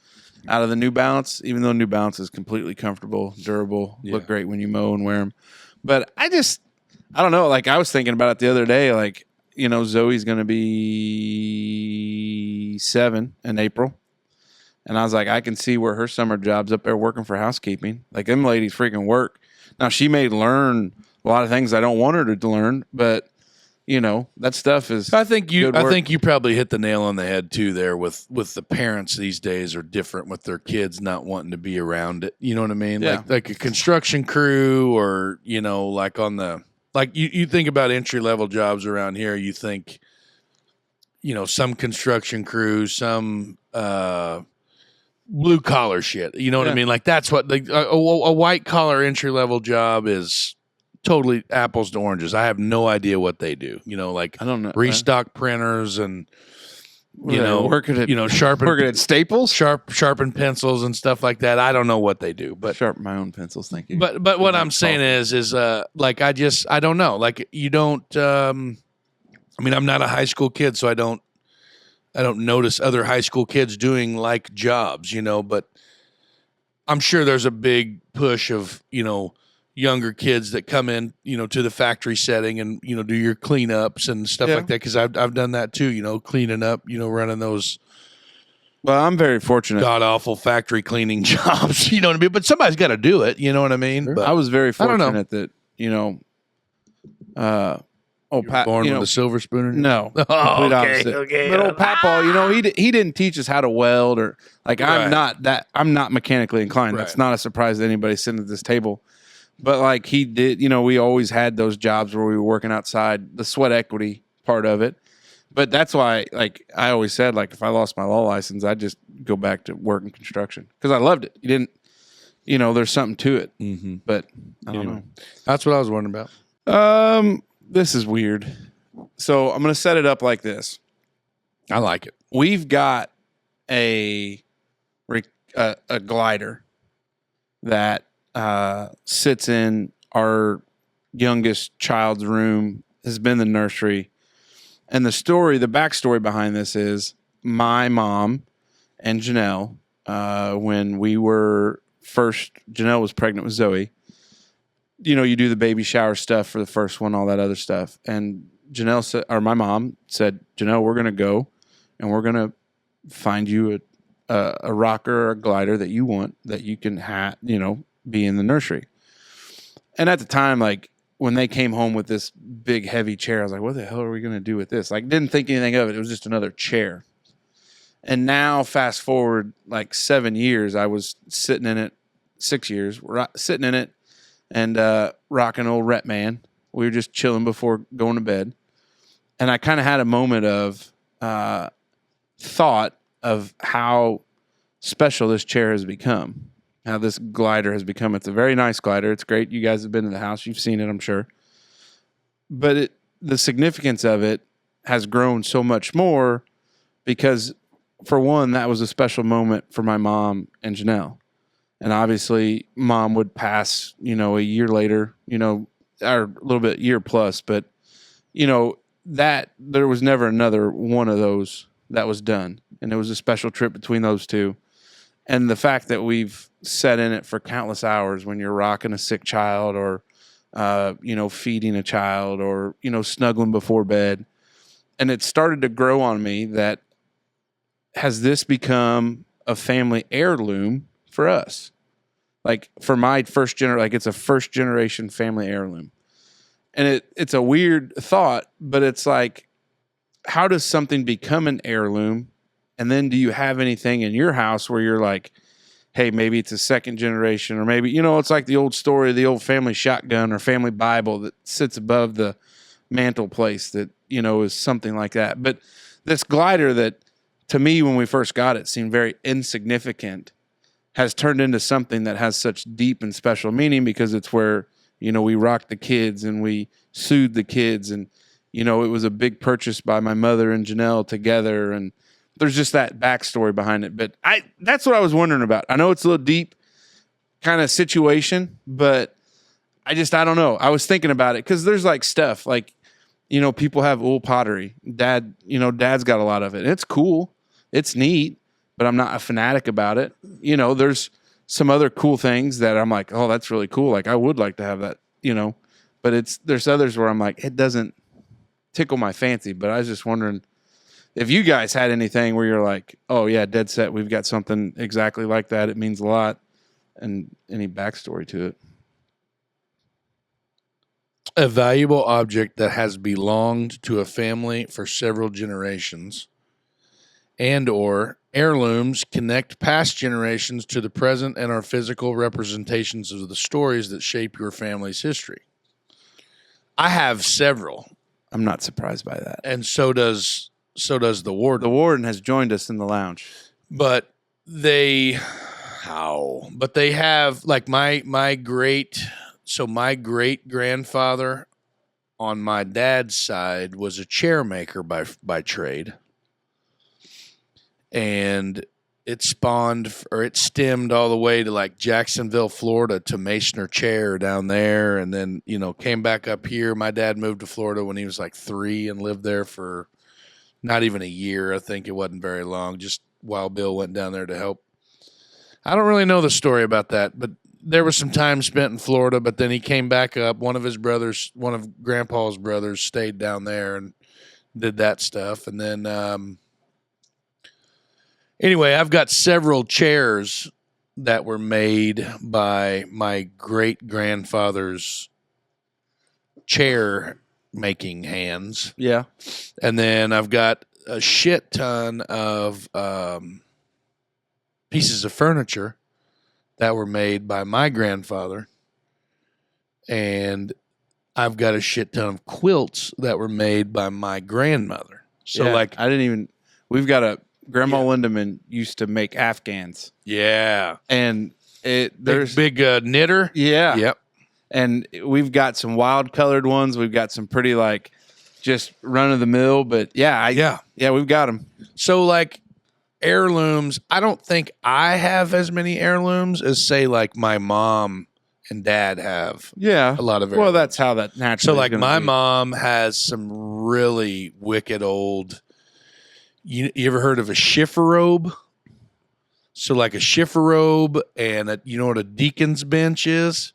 out of the New Balance, even though New Balance is completely comfortable, durable, look great when you mow and wear them. But I don't know. Like, I was thinking about it the other day. Like, you know, Zoe's going to be 7 in April. And I was like, I can see where her summer job's up there working for housekeeping. Like, them ladies freaking work. Now, she may learn a lot of things I don't want her to learn, but, you know, that stuff is I think you probably hit the nail on the head, too, there with the parents these days are different with their kids not wanting to be around it. You know what I mean? Yeah. Like a construction crew or, you know, like on the – like you think about entry-level jobs around here, you think, you know, some construction crew, some blue collar shit. You know what I mean? Like that's what a white collar entry level job is. Totally apples to oranges. I have no idea what they do. You know, like I don't know. Restock printers and working at sharpen Staples, sharpen pencils and stuff like that. I don't know what they do, but sharpen my own pencils. Thank you. But what I'm saying is like I don't know. Like you don't. I mean, I'm not a high school kid, so I don't notice other high school kids doing like jobs, you know, but I'm sure there's a big push of, you know, younger kids that come in, you know, to the factory setting and, you know, do your cleanups and stuff like that. Cause I've done that too, you know, cleaning up, you know, running those. Well, I'm very fortunate. God awful factory cleaning jobs, you know what I mean? But somebody's got to do it. You know what I mean? Sure. But I was very fortunate that, you know, Pat, born you with know, a silver spoon? No, complete opposite. Okay. But old Pat Paul, you know, he didn't teach us how to weld or like I'm not mechanically inclined. That's not a surprise to anybody sitting at this table. But like he did, you know, we always had those jobs where we were working outside, the sweat equity part of it. But that's why, like I always said, like if I lost my law license, I'd just go back to working construction because I loved it. You didn't, you know, there's something to it. Mm-hmm. But I don't know. That's what I was wondering about. This is weird. So I'm going to set it up like this. I like it. We've got a glider that sits in our youngest child's room, has been in the nursery. And the backstory behind this is my mom and Janelle, when we were Janelle was pregnant with Zoe. You know, you do the baby shower stuff for the first one, all that other stuff. And Janelle said, or my mom said, Janelle, we're going to go and we're going to find you a rocker or a glider that you want that you can be in the nursery. And at the time, like when they came home with this big heavy chair, I was like, what the hell are we going to do with this? Like didn't think anything of it. It was just another chair. And now fast forward like 7 years, I was sitting in it, 6 years, sitting in it and rocking old Rep Man. We were just chilling before going to bed. And I kind of had a moment of thought of how special this chair has become. How this glider has become. It's a very nice glider. It's great. You guys have been in the house. You've seen it, I'm sure. But the significance of it has grown so much more because, for one, that was a special moment for my mom and Janelle. And obviously, Mom would pass, you know, a year later, you know, or a little bit year plus. But, you know, that there was never another one of those that was done. And it was a special trip between those two. And the fact that we've sat in it for countless hours when you're rocking a sick child or, you know, feeding a child or, you know, snuggling before bed. And it started to grow on me that has this become a family heirloom for us? Like for my first generation, like it's a first generation family heirloom. And it's a weird thought, but it's like, how does something become an heirloom? And then do you have anything in your house where you're like, hey, maybe it's a second generation, or maybe, you know, it's like the old story of the old family shotgun or family Bible that sits above the mantle place that, you know, is something like that. But this glider that to me, when we first got it, seemed very insignificant, has turned into something that has such deep and special meaning because it's where, you know, we rocked the kids and we soothed the kids. And, you know, it was a big purchase by my mother and Janelle together. And there's just that backstory behind it. But that's what I was wondering about. I know it's a little deep kind of situation, but I don't know. I was thinking about it because there's like stuff like, you know, people have old pottery. Dad's got a lot of it. It's cool. it's neat, but I'm not a fanatic about it. You know, there's some other cool things that I'm like, oh, that's really cool. Like I would like to have that, you know, but there's others where I'm like, it doesn't tickle my fancy. But I was just wondering if you guys had anything where you're like, oh yeah, dead set, we've got something exactly like that. It means a lot, and any backstory to it. A valuable object that has belonged to a family for several generations, and or heirlooms connect past generations to the present and are physical representations of the stories that shape your family's history. I have several. I'm not surprised by that. And so does the warden. The warden has joined us in the lounge. But they have like my great grandfather on my dad's side was a chair maker by trade. And it stemmed all the way to like Jacksonville, Florida, to Masoner Chair down there. And then, you know, came back up here. My dad moved to Florida when he was like 3 and lived there for not even a year. I think it wasn't very long, just while Bill went down there to help. I don't really know the story about that, but there was some time spent in Florida, but then he came back up. One of Grandpa's brothers stayed down there and did that stuff. And then, anyway, I've got several chairs that were made by my great-grandfather's chair making hands. Yeah. And then I've got a shit ton of pieces of furniture that were made by my grandfather. And I've got a shit ton of quilts that were made by my grandmother. So Yeah, like, we've got Grandma Lindemann used to make Afghans. yeah. And there's Big knitter. yeah. Yep. And we've got some wild colored ones. We've got some pretty like just run of the mill, but yeah, we've got them. So like heirlooms, I don't think I have as many heirlooms as say like my mom and dad have. Yeah. A lot of Well, heirlooms. that's how that naturally. So like is my gonna be. mom has some really wicked old. You ever heard of a chifforobe? So like a chifforobe and you know what a deacon's bench is?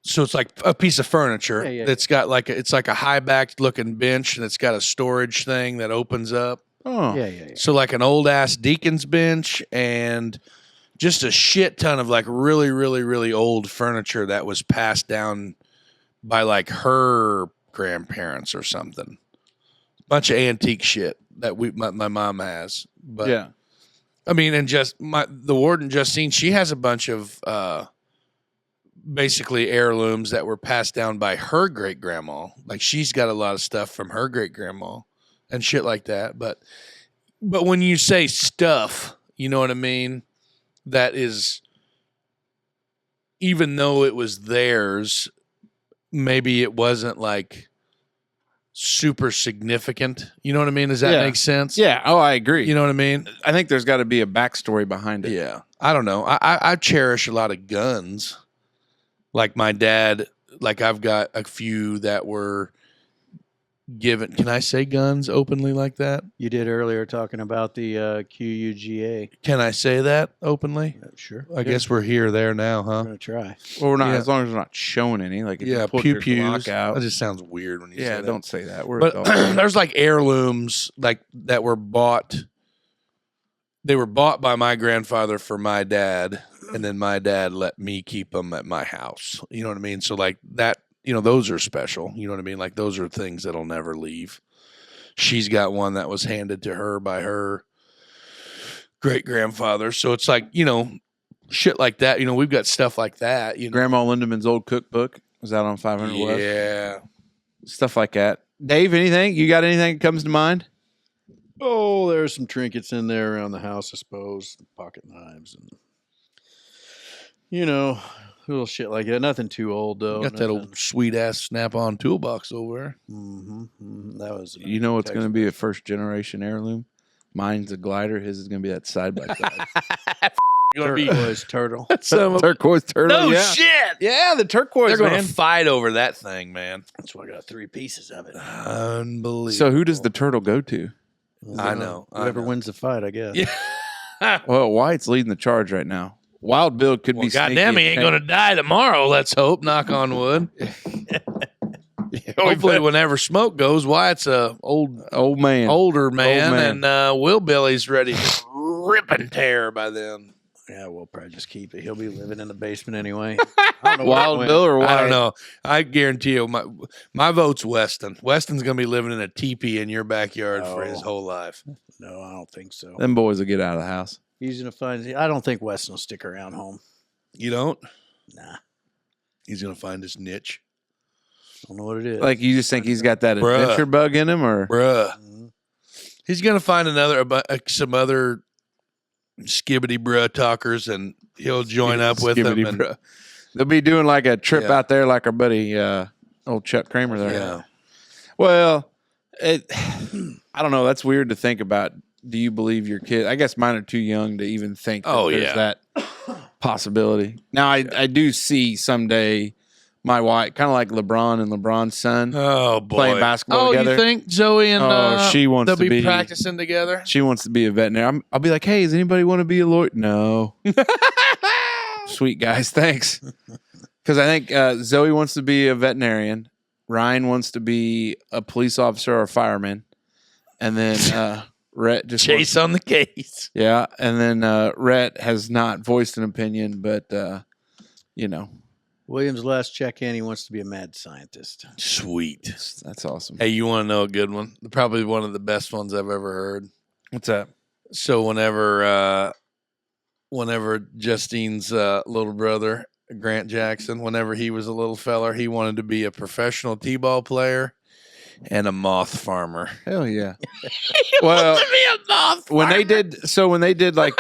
So it's like a piece of furniture that's got like it's like a high backed looking bench and it's got a storage thing that opens up. Oh, Yeah. So like an old ass deacon's bench and just a shit ton of like really, really, really old furniture that was passed down by like her grandparents or something. Bunch of antique shit that my mom has. But yeah. I mean, and just the warden Justine, she has a bunch of basically heirlooms that were passed down by her great grandma. Like she's got a lot of stuff from her great grandma and shit like that. But when you say stuff, you know what I mean? That is, even though it was theirs, maybe it wasn't like super significant. You know what I mean? Does that make sense? Yeah. Oh, I agree. You know what I mean? I think there's got to be a backstory behind it. Yeah. I don't know. I cherish a lot of guns. Like my dad, like I've got a few that were given. Can I say guns openly like that? You did earlier talking about the QUGA. Can I say that openly? Sure. I guess we're here, there now, huh? I'm going to try. Well, we're not, Yeah. as long as we're not showing any. Like, if you pull pew your pews. Glock out. That just sounds weird when you say Yeah, that. don't say that. We're But adults. there's like heirlooms like that were bought. They were bought by my grandfather for my dad, and then my dad let me keep them at my house. You know what I mean? So like that, you know, those are special. You know what I mean? Like those are things that'll never leave. She's got one that was handed to her by her great grandfather. So it's like, you know, shit like that. You know, we've got stuff like that. You know? Grandma Lindemann's old cookbook was out on 500 West. Yeah. Stuff like that. Dave, anything? You got anything that comes to mind? Oh, there's some trinkets in there around the house, I suppose. Pocket knives and, you know, little shit like that. Nothing too old, though. Got that old sweet ass Snap-on toolbox over there. That was. You know what's going to be a first generation heirloom? Mine's a glider. His is going to be that side by side. Turquoise turtle. Turquoise turtle. No yeah. shit. Yeah, the turquoise. They're going man. to fight over that thing, man. That's why I got 3 pieces of it. Unbelievable. So who does the turtle go to? I know. Whoever wins the fight, I guess. Yeah. Well, White's leading the charge right now. Wild Bill could be. Goddamn, he ain't gonna die tomorrow. Let's hope. Knock on wood. Hopefully, whenever smoke goes, Wyatt's a older man, and Will Billy's ready to rip and tear by then. Yeah, we'll probably just keep it. He'll be living in the basement anyway. Wild Bill or Wyatt? I don't know. I guarantee you, my vote's Weston. Weston's gonna be living in a teepee in your backyard for his whole life. No, I don't think so. Them boys will get out of the house. He's gonna find. I don't think Weston will stick around home. You don't? Nah, He's gonna find his niche. I don't know what it is. Like, you just think he's got that adventure bug in him, or Bruh. He's gonna find some other skibbity bruh talkers, and he'll join up with them. And, bruh. They'll be doing like a trip out there, like our buddy old Chuck Kramer there. Yeah. Well, I don't know. That's weird to think about. Do you believe your kid? I guess mine are too young to even think there's that possibility. Now, I do see someday my wife, kind of like LeBron and LeBron's son, playing basketball together. You think Zoe and she wants they'll to be practicing together? She wants to be a veterinarian. I'll be like, hey, does anybody want to be a lawyer? No. Sweet guys, thanks. Because I think Zoe wants to be a veterinarian. Ryan wants to be a police officer or a fireman. And then Rhett just Chase on the case. Yeah. And then Rhett has not voiced an opinion, but, William's last check-in, he wants to be a mad scientist. Sweet. That's awesome. Hey, you want to know a good one? Probably one of the best ones I've ever heard. What's that? So whenever Justine's little brother, Grant Jackson, whenever he was a little feller, he wanted to be a professional t-ball player and a moth farmer. Hell yeah. Well, when they did like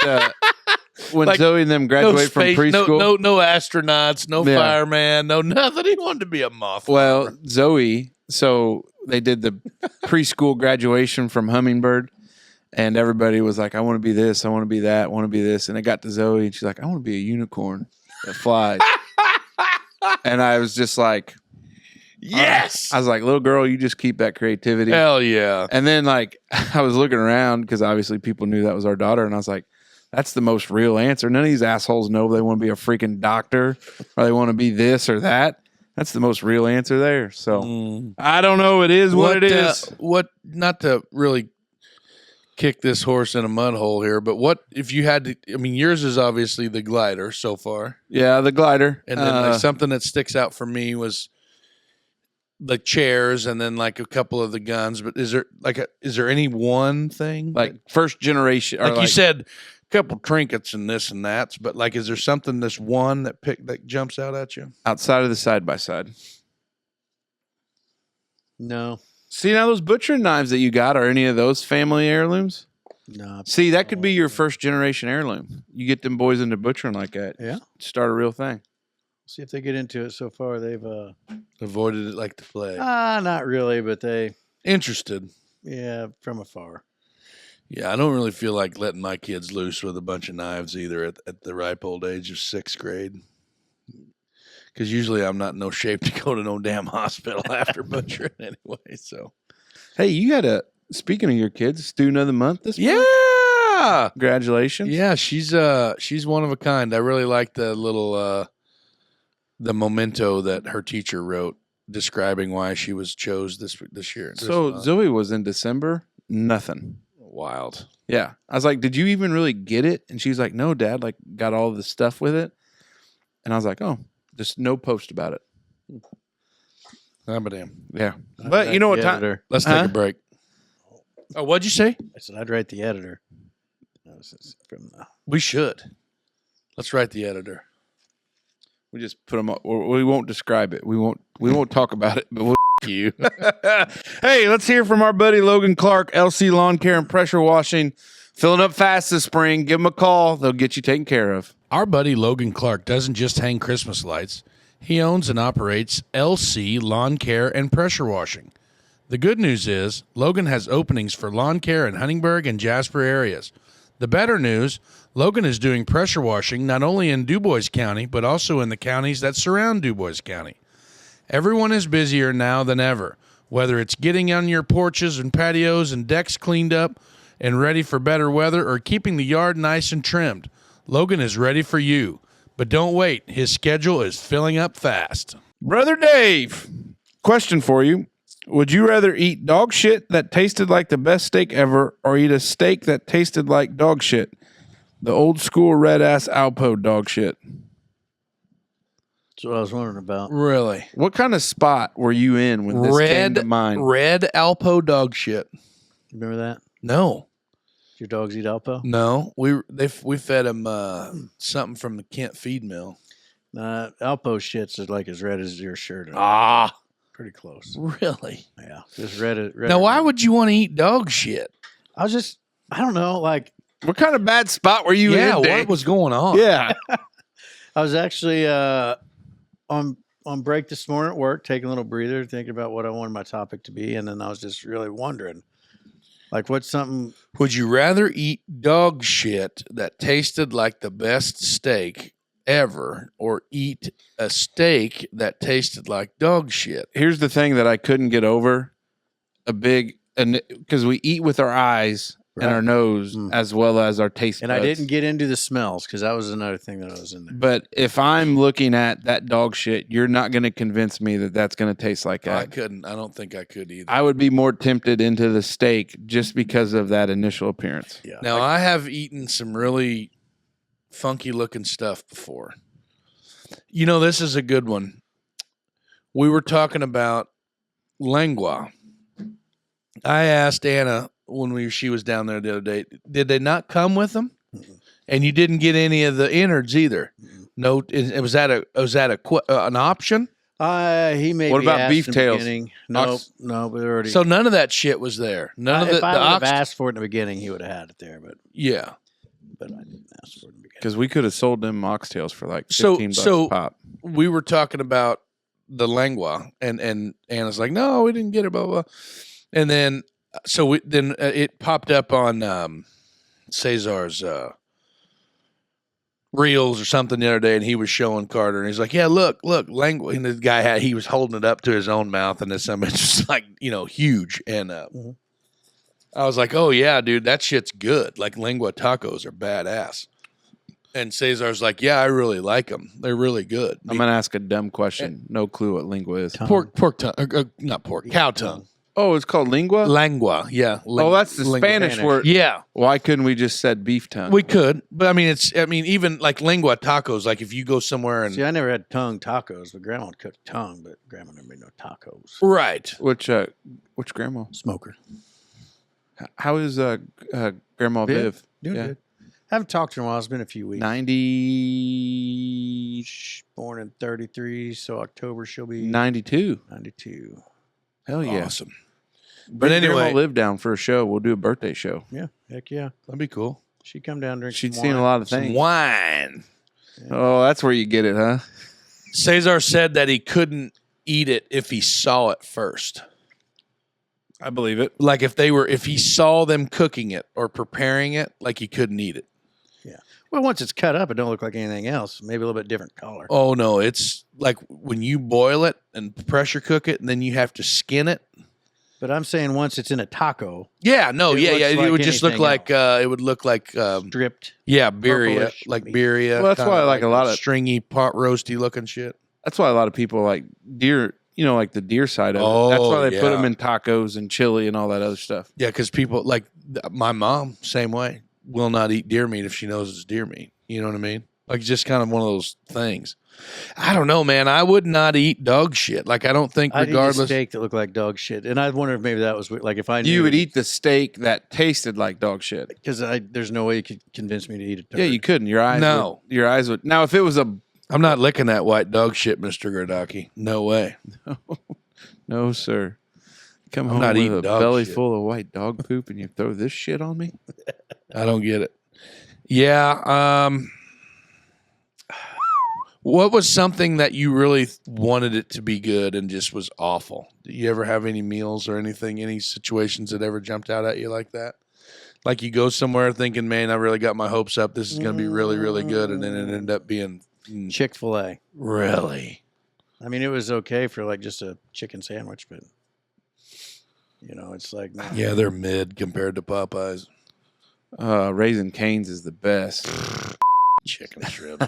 when like, Zoe and them graduated from preschool, no astronauts, no fireman, no nothing. He wanted to be a moth farmer. Well, Zoe, so they did the preschool graduation from Huntingburg, and everybody was like, I want to be this, I want to be that, I want to be this. And it got to Zoe, and she's like, I want to be a unicorn that flies. And I was just like, yes. I was like, little girl, you just keep that creativity. Hell yeah. And then, like, I was looking around because obviously people knew that was our daughter, and I was like, that's the most real answer. None of these assholes know they want to be a freaking doctor or they want to be this or that. That's the most real answer there. So I don't know. It is what it is. Not to really kick this horse in a mud hole here, but what if you had to? I mean, yours is obviously the glider so far. Yeah, the glider. And then like something that sticks out for me was the chairs, and then like a couple of the guns. But is there any one thing like first generation? Or like you said, a couple trinkets and this and that. But like, is there something this one that jumps out at you outside of the side by side? No. See, now those butchering knives that you got, are any of those family heirlooms? No. See, that could be your first generation heirloom. You get them boys into butchering like that. Yeah. Start a real thing. See if they get into it. So far, they've avoided it like the plague. Not really, but they interested. Yeah, from afar. Yeah, I don't really feel like letting my kids loose with a bunch of knives either at the ripe old age of 6th grade. Because usually I'm not in no shape to go to no damn hospital after butchering anyway. So, hey, you got speaking of your kids, student of the month this month? Yeah, congratulations. Yeah, she's one of a kind. I really like the little the memento that her teacher wrote describing why she was chose this year. So Zoe was in December. Nothing. Wild. Yeah, I was like, did you even really get it? And she's like, no, Dad. Like, got all the stuff with it. And I was like, oh. Just no post about it. I'm a damn. Yeah. But you know what time? Let's take a break. Oh, what'd you say? I said I'd write the editor. We should. Let's write the editor. We just put them up. We won't describe it. We won't talk about it, but we'll you. Hey, let's hear from our buddy Logan Clark, LC Lawn Care and Pressure Washing. Filling up fast this spring. Give them a call. They'll get you taken care of. Our buddy Logan Clark doesn't just hang Christmas lights. He owns and operates LC Lawn Care and Pressure Washing. The good news is Logan has openings for lawn care in Huntingburg and Jasper areas. The better news, Logan is doing pressure washing not only in DuBois County, but also in the counties that surround DuBois County. Everyone is busier now than ever, whether it's getting on your porches and patios and decks cleaned up, and ready for better weather or keeping the yard nice and trimmed, Logan is ready for you. But don't wait. His schedule is filling up fast. Brother Dave, question for you. Would you rather eat dog shit that tasted like the best steak ever or eat a steak that tasted like dog shit? The old school red ass Alpo dog shit. That's what I was wondering about. Really? What kind of spot were you in when this came to mind? Red Alpo dog shit. Remember that? No. Your dogs eat Alpo? No. We fed him something from the Kent feed mill. Alpo shits is like as red as your shirt. Pretty close. Really? Yeah. Just red. Now, why would you want to eat dog shit? I don't know. Like, What kind of bad spot were you in, Yeah, Dave? what was going on? Yeah. I was actually on break this morning at work, taking a little breather, thinking about what I wanted my topic to be, and then I was just really wondering, like, what's something? Would you rather eat dog shit that tasted like the best steak ever or eat a steak that tasted like dog shit? Here's the thing that I couldn't get over. Because we eat with our eyes and our nose as well as our taste And buds. I didn't get into the smells because that was another thing that I was in there. But if I'm looking at that dog shit, you're not going to convince me that that's going to taste like that. I don't think I could either. I would be more tempted into the steak just because of that initial appearance. Yeah. Now, I have eaten some really funky looking stuff before. You know, this is a good one. We were talking about lengua. I asked Anna when she was down there the other day, did they not come with them? And you didn't get any of the innards either. No, was that an option? He made. What me about ask beef in the tails? beginning. No, but they're already. So none of that shit was there. None of if the I would have ox. asked for it in the beginning, he would have had it there. But Yeah. I didn't ask for it in the beginning. Because we could have sold them oxtails for like So- $15 a pop. We were talking about the lengua, and Anna's like, no, we didn't get it, blah, blah. And then, it popped up on Cesar's reels or something the other day, and he was showing Carter, and he's like, yeah, look, lengua. And the guy he was holding it up to his own mouth, and this image was like, huge. And I was like, oh, yeah, dude, that shit's good. Like, lengua tacos are badass. And Cesar's like, yeah, I really like them. They're really good. I'm going to ask a dumb question. No clue what lingua is. Pork tongue, not pork, cow tongue. Oh, it's called lingua? Lengua, yeah. Oh, that's the Spanish word. Yeah, Why couldn't we just said beef tongue? we could, but I mean, even like lengua tacos. Like if you go somewhere and See, I never had tongue tacos, but Grandma would cook tongue, but Grandma never made no tacos. right, Which grandma? Smoker. How is Grandma Viv? Doing good. Haven't talked to her in a while. It's been a few weeks. 90, Born in 33, so October she'll be 92. 92. Hell yeah. awesome. But anyway- Grandma live down for a show. We'll do a birthday show. Yeah, heck yeah. That'd be cool. She'd come down and drink She'd some seen wine. a lot of Some things. wine. Oh, that's where you get it, huh? Cesar said that he couldn't eat it if he saw it first. I believe it. Like if he saw them cooking it or preparing it, like he couldn't eat it. Well, once it's cut up, it don't look like anything else. Maybe a little bit different color. Oh no, it's like when you boil it and pressure cook it, and then you have to skin it. But I'm saying once it's in a taco, Yeah, no, It yeah. looks It like would just look anything like it would look like stripped. yeah, birria, purplish like meat. birria. Well, that's kinda why I like a lot of- stringy, pot roasty looking shit. That's why a lot of people like deer, like the deer side of it. That's Oh, why they put yeah. them in tacos and chili and all that other stuff. Yeah, because people like my mom, same way, will not eat deer meat if she knows it's deer meat. You know what I mean? Like it's just kind of one of those things. I don't know, man. I would not eat dog shit. Like I don't think, I'd eat a regardless. steak that looked like dog shit, and I wonder if maybe that was like if I knew You would eat the steak that tasted like dog shit. because there's no way you could convince me to eat it. Yeah, you couldn't. Your eyes. No. Your eyes would. Now, if it was I'm not licking that white dog shit, Mr. Gradaki. No way. no, sir. Come I'm home not with eating a dog belly shit. full of white dog poop, and you throw this shit on me. I don't get it. Yeah. What was something that you really wanted it to be good and just was awful? Did you ever have any meals or anything, any situations that ever jumped out at you like that? Like you go somewhere thinking, man, I really got my hopes up. This is going to be really, really good. And then it ended up being Chick-fil-A. really. I mean, it was okay for like just a chicken sandwich, but it's like Yeah, they're mid compared to Popeyes. Raising Cane's is the best. Chicken strip.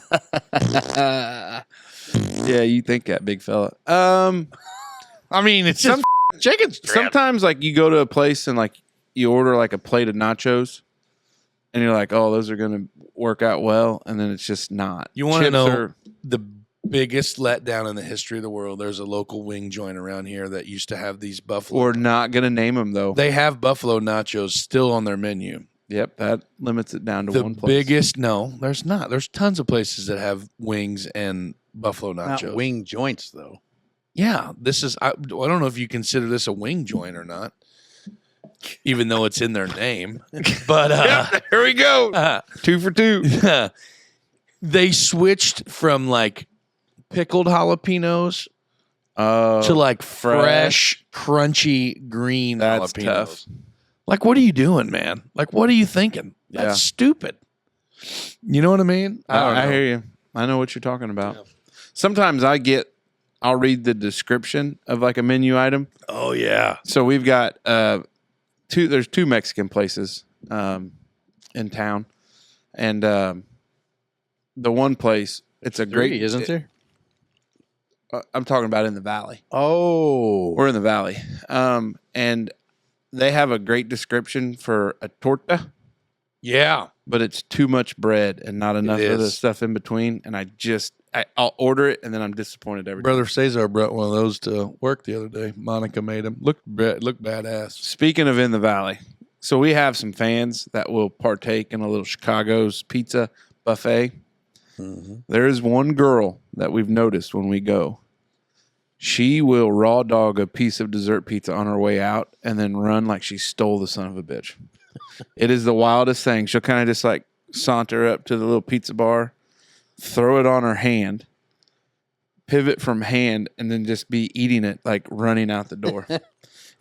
Yeah, you think that, big fella. I mean, it's just chicken strip. Sometimes, like, you go to a place and, like, you order, like, a plate of nachos, and you're like, oh, those are going to work out well, and then it's just not. You want to know the biggest letdown in the history of the world? There's a local wing joint around here that used to have these buffalo. We're not going to name them, though. They have buffalo nachos still on their menu. Yep, that limits it down to The one place. no, there's not. There's tons of places that have wings and buffalo nachos. Not wing joints, though. Yeah, this is. I don't know if you consider this a wing joint or not, even though it's in their name. But Here we go. 2 for 2. They switched from like pickled jalapenos to like fresh, crunchy green That's jalapenos. tough. Like, what are you doing, man? Like, what are you thinking? That's Yeah. stupid. You know what I mean? I hear you. I know what you're talking about. Yeah. Sometimes I'll read the description of like a menu item. Oh yeah. So we've got there's 2 Mexican places in town. And the one place, it's a great, isn't there? I'm talking about in the valley. Oh. We're in the valley. And they have a great description for a torta. Yeah. But it's too much bread and not enough of the is. stuff in between. And I'll order it and then I'm disappointed every time. Brother Cesar brought one of those to work the other day. Monica made him. Looked badass. Speaking of in the valley, so we have some fans that will partake in a little Chicago's pizza buffet. Mm-hmm. There is one girl that we've noticed when we go. She will raw dog a piece of dessert pizza on her way out and then run like she stole the son of a bitch. It is the wildest thing. She'll kind of just like saunter up to the little pizza bar, throw it on her hand, pivot from hand, and then just be eating it like running out the door.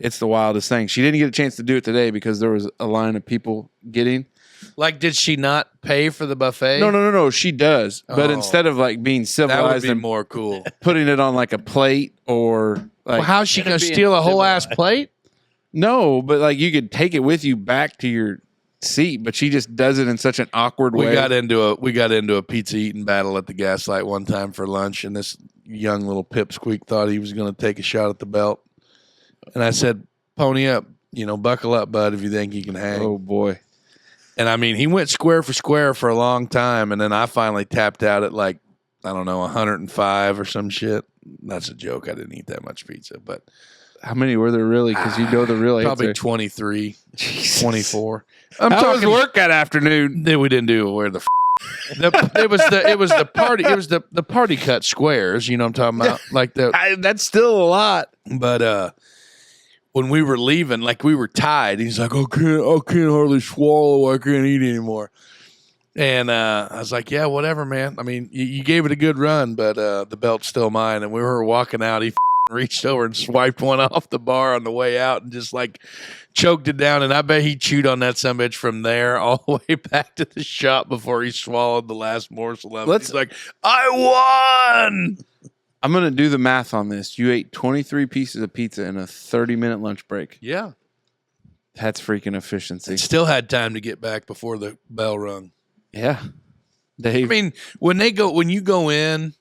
It's the wildest thing. She didn't get a chance to do it today because there was a line of people getting. Like, did she not pay for the buffet? No. She does. But instead of like being that civilized would be and more cool. putting it on like a plate or like. Well, how's she going to steal a whole ass plate? No, but like you could take it with you back to your seat, but she just does it in such an awkward way. We got into a pizza eating battle at the Gaslight one time for lunch, and this young little pipsqueak thought he was going to take a shot at the belt. And I said, pony up, buckle up, bud, if you think you can hang. Oh, boy. And I mean, he went square for square for a long time, and then I finally tapped out at like, I don't know, 105 or some shit. That's a joke. I didn't eat that much pizza, but How many were there really? Because you know the real probably answer. 23, Jesus. 24. How was talking work that afternoon? that we didn't do where the it was the party. It was the party cut squares. You know what I'm talking about? Like That's still a lot. but when we were leaving, like we were tied. He's like, I can't hardly swallow. I can't eat anymore. And I was like, yeah, whatever, man. I mean, you gave it a good run, but the belt's still mine. And we were walking out. He reached over and swiped one off the bar on the way out and just like choked it down. And I bet he chewed on that sumbitch from there all the way back to the shop before he swallowed the last morsel of it. He's like, I won. I'm going to do the math on this. You ate 23 pieces of pizza in a 30-minute lunch break. Yeah. That's freaking efficiency. Still had time to get back before the bell rung. Yeah. Dave. I mean, when you go in,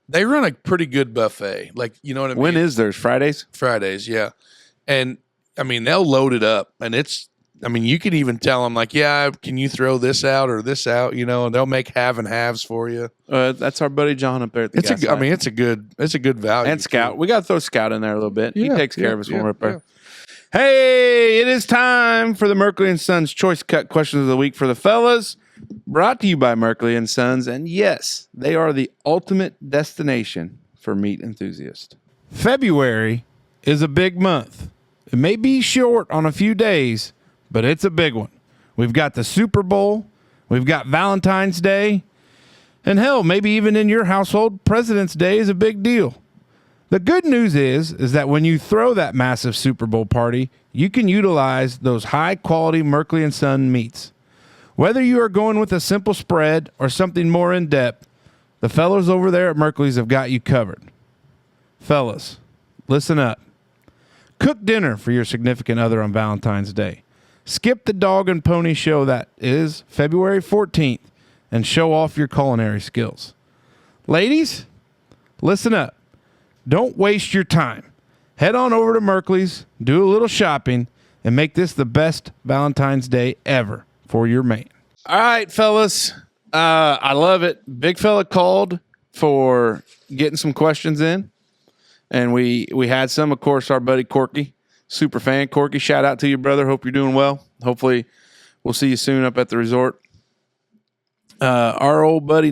they run a pretty good buffet. Like, you know what I mean? When is theirs? Fridays? Fridays, yeah. And, I mean, they'll load it up. And you can even tell them, like, yeah, can you throw this out or this out? And they'll make half and halves for you. That's our buddy John up there at the gas light. It's a good value. And Scout. too. We got to throw Scout in there a little bit. He Yeah, takes care yeah, of us when yeah, we're up there. Hey, it is time for the Merkley & Sons Choice Cut Questions of the Week for the fellas. Brought to you by Merkley & Sons. And yes, they are the ultimate destination for meat enthusiasts. February is a big month. It may be short on a few days, but it's a big one. We've got the Super Bowl. We've got Valentine's Day. And hell, maybe even in your household, President's Day is a big deal. The good news is that when you throw that massive Super Bowl party, you can utilize those high-quality Merkley & Son meats. Whether you are going with a simple spread or something more in-depth, the fellas over there at Merkley's have got you covered. Fellas, listen up. Cook dinner for your significant other on Valentine's Day. Skip the dog and pony show that is February 14th and show off your culinary skills. Ladies, listen up. Don't waste your time. Head on over to Merkley's, do a little shopping, and make this the best Valentine's Day ever for your man. All right, fellas. I love it. Big fella called for getting some questions in, and we had some. Of course, our buddy Corky, super fan. Corky, shout out to you, brother. Hope you're doing well. Hopefully, we'll see you soon up at the resort. Our old buddy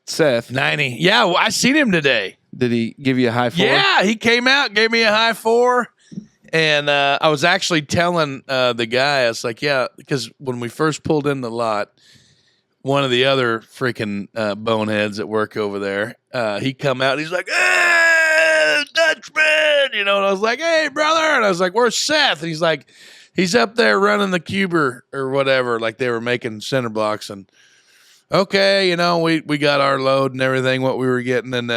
Seth. 90. Yeah, well, I seen him today. Did he give you a high four? Yeah, he came out, gave me a high four. And I was actually telling the guy, I was like, yeah, because when we first pulled in the lot, one of the other freaking boneheads at work over there, he come out, and he's like, hey, Dutchman, and I was like, hey, brother. And I was like, where's Seth? And he's like, he's up there running the cuber or whatever, like they were making center blocks. And okay, we got our load and everything, what we were getting. And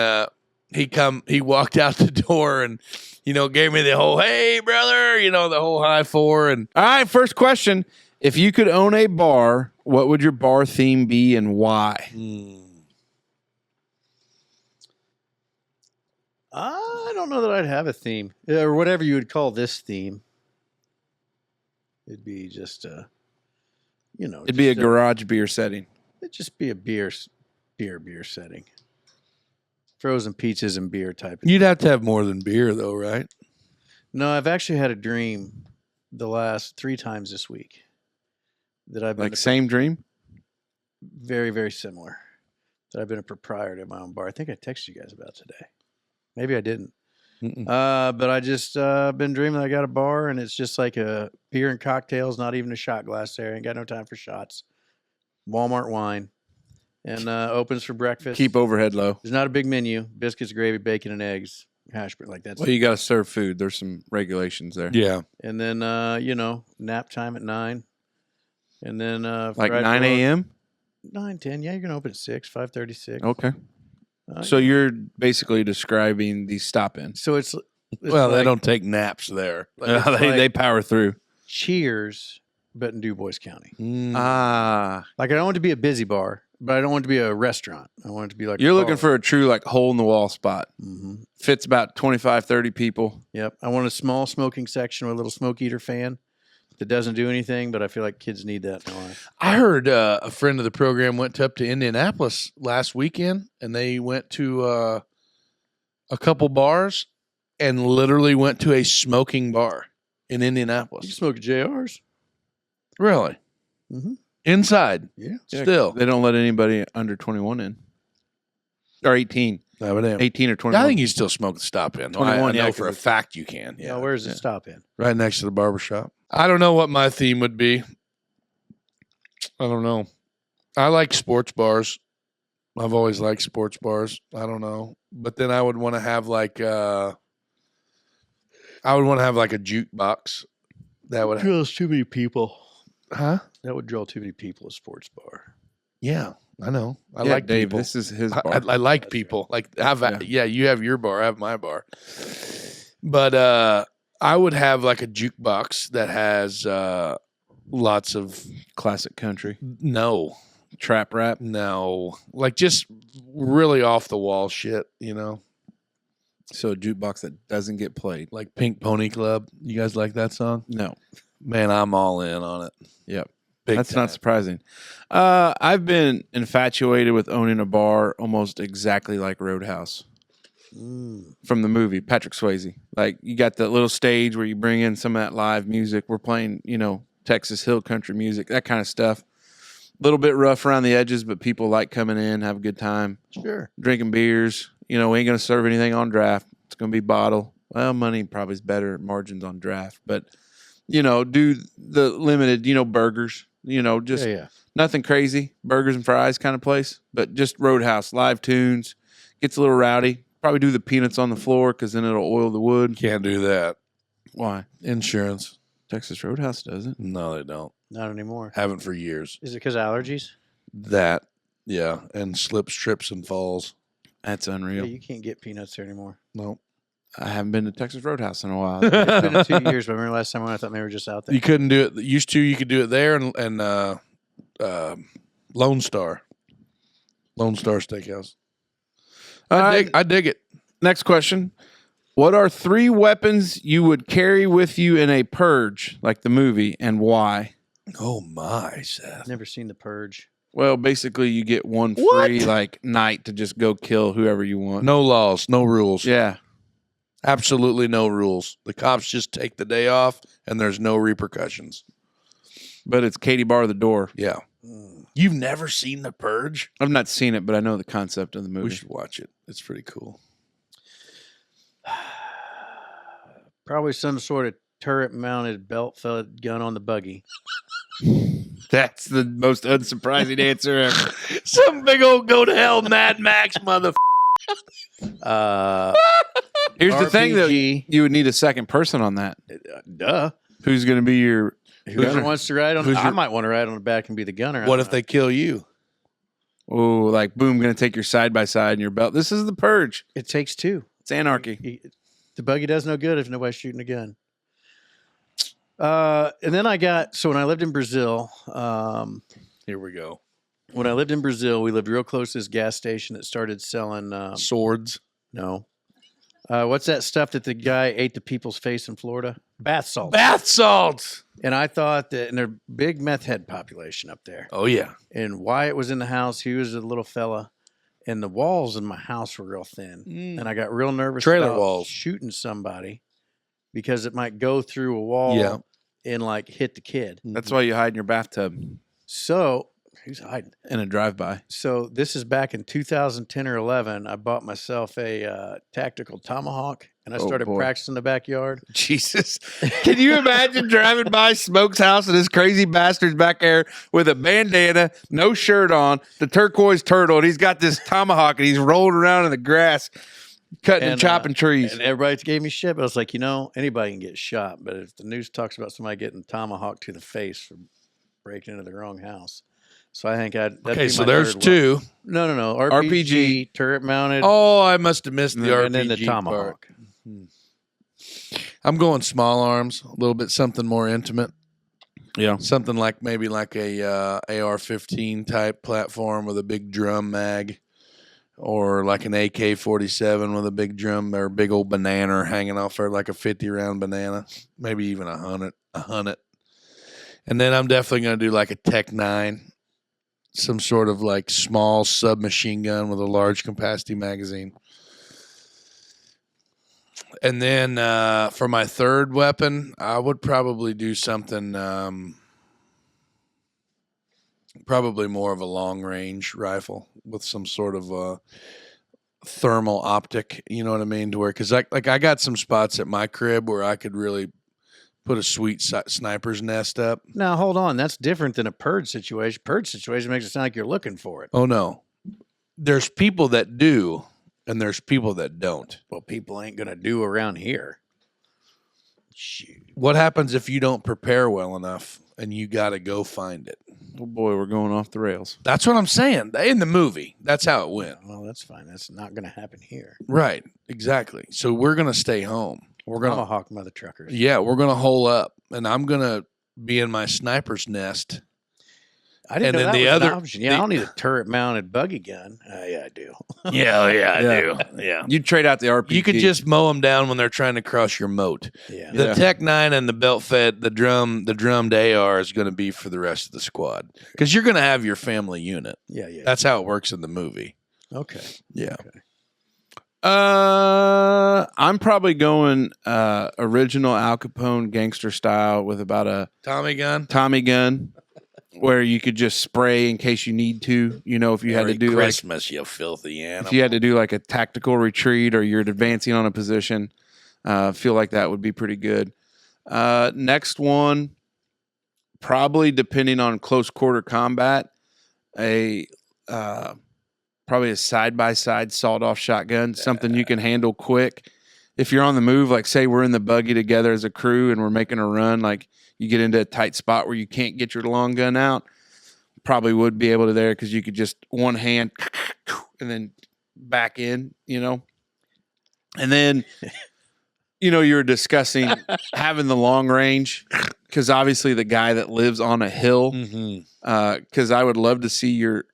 he walked out the door and, gave me the whole, hey, brother, the whole high four. And all right, first question. If you could own a bar, what would your bar theme be and why? I don't know that I'd have a theme or whatever you would call this theme. It'd be just It'd be a garage beer setting. It'd just be a beer setting. Frozen pizzas and beer type of you'd have to have more than beer, though, right? No, I've actually had a dream the last 3 times this week that I've been same dream? Very, very similar. That I've been a proprietor of my own bar. I think I texted you guys about today. Maybe I didn't. But I just been dreaming I got a bar, and it's just like a beer and cocktails, not even a shot glass there. Ain't got no time for shots. Walmart wine. And opens for breakfast. Keep overhead low. There's not a big menu. Biscuits, gravy, bacon, and eggs. Hash brown, like that's. Well, you got to serve food. There's some regulations there. Yeah. And then, nap time at 9. And then like 9 a.m.? 9, 10. Yeah, you're going to open at 6, 5:36. Okay. So you're basically describing the stop-in. So it's well, like, they don't take naps there. They power through. Cheers, but in DuBois County. Like I don't want it to be a busy bar, but I don't want it to be a restaurant. I want it to be like you're looking for a true like hole-in-the-wall spot. Mm-hmm. Fits about 25, 30 people. Yep. I want a small smoking section with a little smoke eater fan that doesn't do anything, but I feel like kids need that in life. I heard a friend of the program went up to Indianapolis last weekend, and they went to a couple bars and literally went to a smoking bar in Indianapolis. You smoke at JR's? Really? Mm-hmm. Inside? Yeah. Still. They don't let anybody under 21 in. Or 18. 18 or 21. I think you still smoke the stop in. 21, I know yeah, for a fact you can. Yeah. Where's the stop in? Right next to the barbershop. I don't know what my theme would be. I don't know. I like sports bars. I've always liked sports bars. I don't know. But then I would want to have like a jukebox. That would draws too many people. Huh? That would draw too many people. A sports bar. Yeah, I know. I Yeah, like Dave, people. this is his bar. I like people. Like you have your bar, I have my bar. But I would have like a jukebox that has lots of classic country. No. Trap rap? No. Like just really off the wall shit, So a jukebox that doesn't get played. Like Pink Pony Club. You guys like that song? No. Man, I'm all in on it. Yep. Big That's time. not surprising. I've been infatuated with owning a bar almost exactly like Roadhouse from the movie, Patrick Swayze. Like you got that little stage where you bring in some of that live music. We're playing, Texas Hill country music, that kind of stuff. A little bit rough around the edges, but people like coming in, have a good time. Sure. Drinking beers. We ain't going to serve anything on draft. It's going to be bottle. Well, money probably is better margins on draft, but do the limited, burgers, just nothing crazy, burgers and fries kind of place, but just Roadhouse, live tunes, gets a little rowdy. Probably do the peanuts on the floor because then it'll oil the wood. Can't do that. Why? Insurance. Texas Roadhouse does it. No, they don't. Not anymore. Haven't for years. Is it because of allergies? That, yeah, and slips, trips, and falls. That's Yeah, unreal. you can't get peanuts there anymore. No. I haven't been to Texas Roadhouse in a while. It's been 2 years, but I remember last time I went, I thought maybe we were just out there. You couldn't do it. Used to, you could do it there and Lone Star Steakhouse. I dig it. Next question. What are 3 weapons you would carry with you in a purge, like the movie, and why? Oh my, Seth. Never seen The Purge. Well, basically, you get one What? free night to just go kill whoever you want. No laws, no rules. Yeah. Absolutely no rules. The cops just take the day off and there's no repercussions. But it's Katie bar the door. Yeah. You've never seen The Purge? I've not seen it, but I know the concept of the movie. We should watch it. It's pretty cool. Probably some sort of turret-mounted belt-fed gun on the buggy. That's the most unsurprising answer ever. Some big old go to hell Mad Max motherfucker. Here's the thing, though. RPG. You would need a second person on that. Duh. Who's going to be your... Whoever wants to ride on who's I your- might want to ride on the back and be the gunner. I What don't if they kill you? Oh, like, boom, going to take your side-by-side and your belt. This is the purge. know. It takes 2. It's anarchy. The buggy does no good if nobody's shooting a gun. And then when I lived in Brazil, Here we go. we lived real close to this gas station that started selling, Swords. no. What's that stuff that the guy ate the people's face in Florida? Bath salts. Bath salts. And I thought that, and there's a big meth head population up there. Oh, yeah. And Wyatt was in the house. He was a little fella. And the walls in my house were real thin. And I got real nervous Trailer about walls. shooting somebody because it might go through a wall Yeah. and hit the kid. That's why you hide in your bathtub So who's hiding? in a drive-by. So this is back in 2010 or 11. I bought myself a tactical tomahawk and I Oh, started boy. practicing in the backyard. Jesus. Can you imagine driving by Smoke's house and this crazy bastard's back there with a bandana, no shirt on, the turquoise turtle, and he's got this tomahawk and he's rolling around in the grass, cutting and chopping trees. And everybody gave me shit, but I was like, anybody can get shot. But if the news talks about somebody getting tomahawked to the face for breaking into the wrong house. So I think that'd Okay, be so my there's third 2. weapon. No. RPG. Turret mounted. Oh, I must have missed the RPG and then the part. tomahawk. I'm going small arms, a little bit something more intimate. Yeah. Something like maybe like a AR-15 type platform with a big drum mag, or like an AK-47 with a big drum or a big old banana hanging off there, like a 50-round banana, maybe even a hunnet. And then I'm definitely going to do like a Tech 9, some sort of like small submachine gun with a large capacity magazine. And then for my third weapon, I would probably do something, probably more of a long range rifle with some sort of thermal optic. You know what I mean? To where, because I got some spots at my crib where I could really put a sweet sniper's nest up. Now hold on, that's different than a purge situation. Purge situation makes it sound like you're looking for it. Oh no, there's people that do. And there's people that don't. Well, people ain't gonna do around here. Shoot. What happens if you don't prepare well enough and you got to go find it? Oh, boy, we're going off the rails. That's what I'm saying. In the movie, that's how it went. Well, that's fine. That's not gonna happen here. Right. Exactly. So we're going to stay home. We're going to Tomahawk mother truckers. Yeah, we're going to hole up, and I'm going to be in my sniper's nest. I didn't And know then that the was an other- option. Yeah, I don't need a turret mounted buggy gun. Yeah, I do. Yeah, I Yeah. do. Yeah. You trade out the RPG. You could just mow them down when they're trying to cross your moat. Yeah. The Yeah. Tech 9 and the belt fed, the drummed AR is going to be for the rest of the squad because you're going to have your family unit. Yeah. That's how it works in the movie. Okay. Yeah. I'm probably going original Al Capone gangster style with about a Tommy gun. Tommy gun where you could just spray in case you need to. You know, if you had to Merry do Christmas, you filthy animal. if you had to do like a tactical retreat or you're advancing on a position, feel like that would be pretty good. Next one, probably depending on close quarter combat, probably a side-by-side sawed-off shotgun, something you can handle quick. If you're on the move, like say we're in the buggy together as a crew and we're making a run, like you get into a tight spot where you can't get your long gun out, probably would be able to there because you could just one hand and then back in, you know. And then you know, you were discussing having the long range, because obviously the guy that lives on a hill, because I would love to see your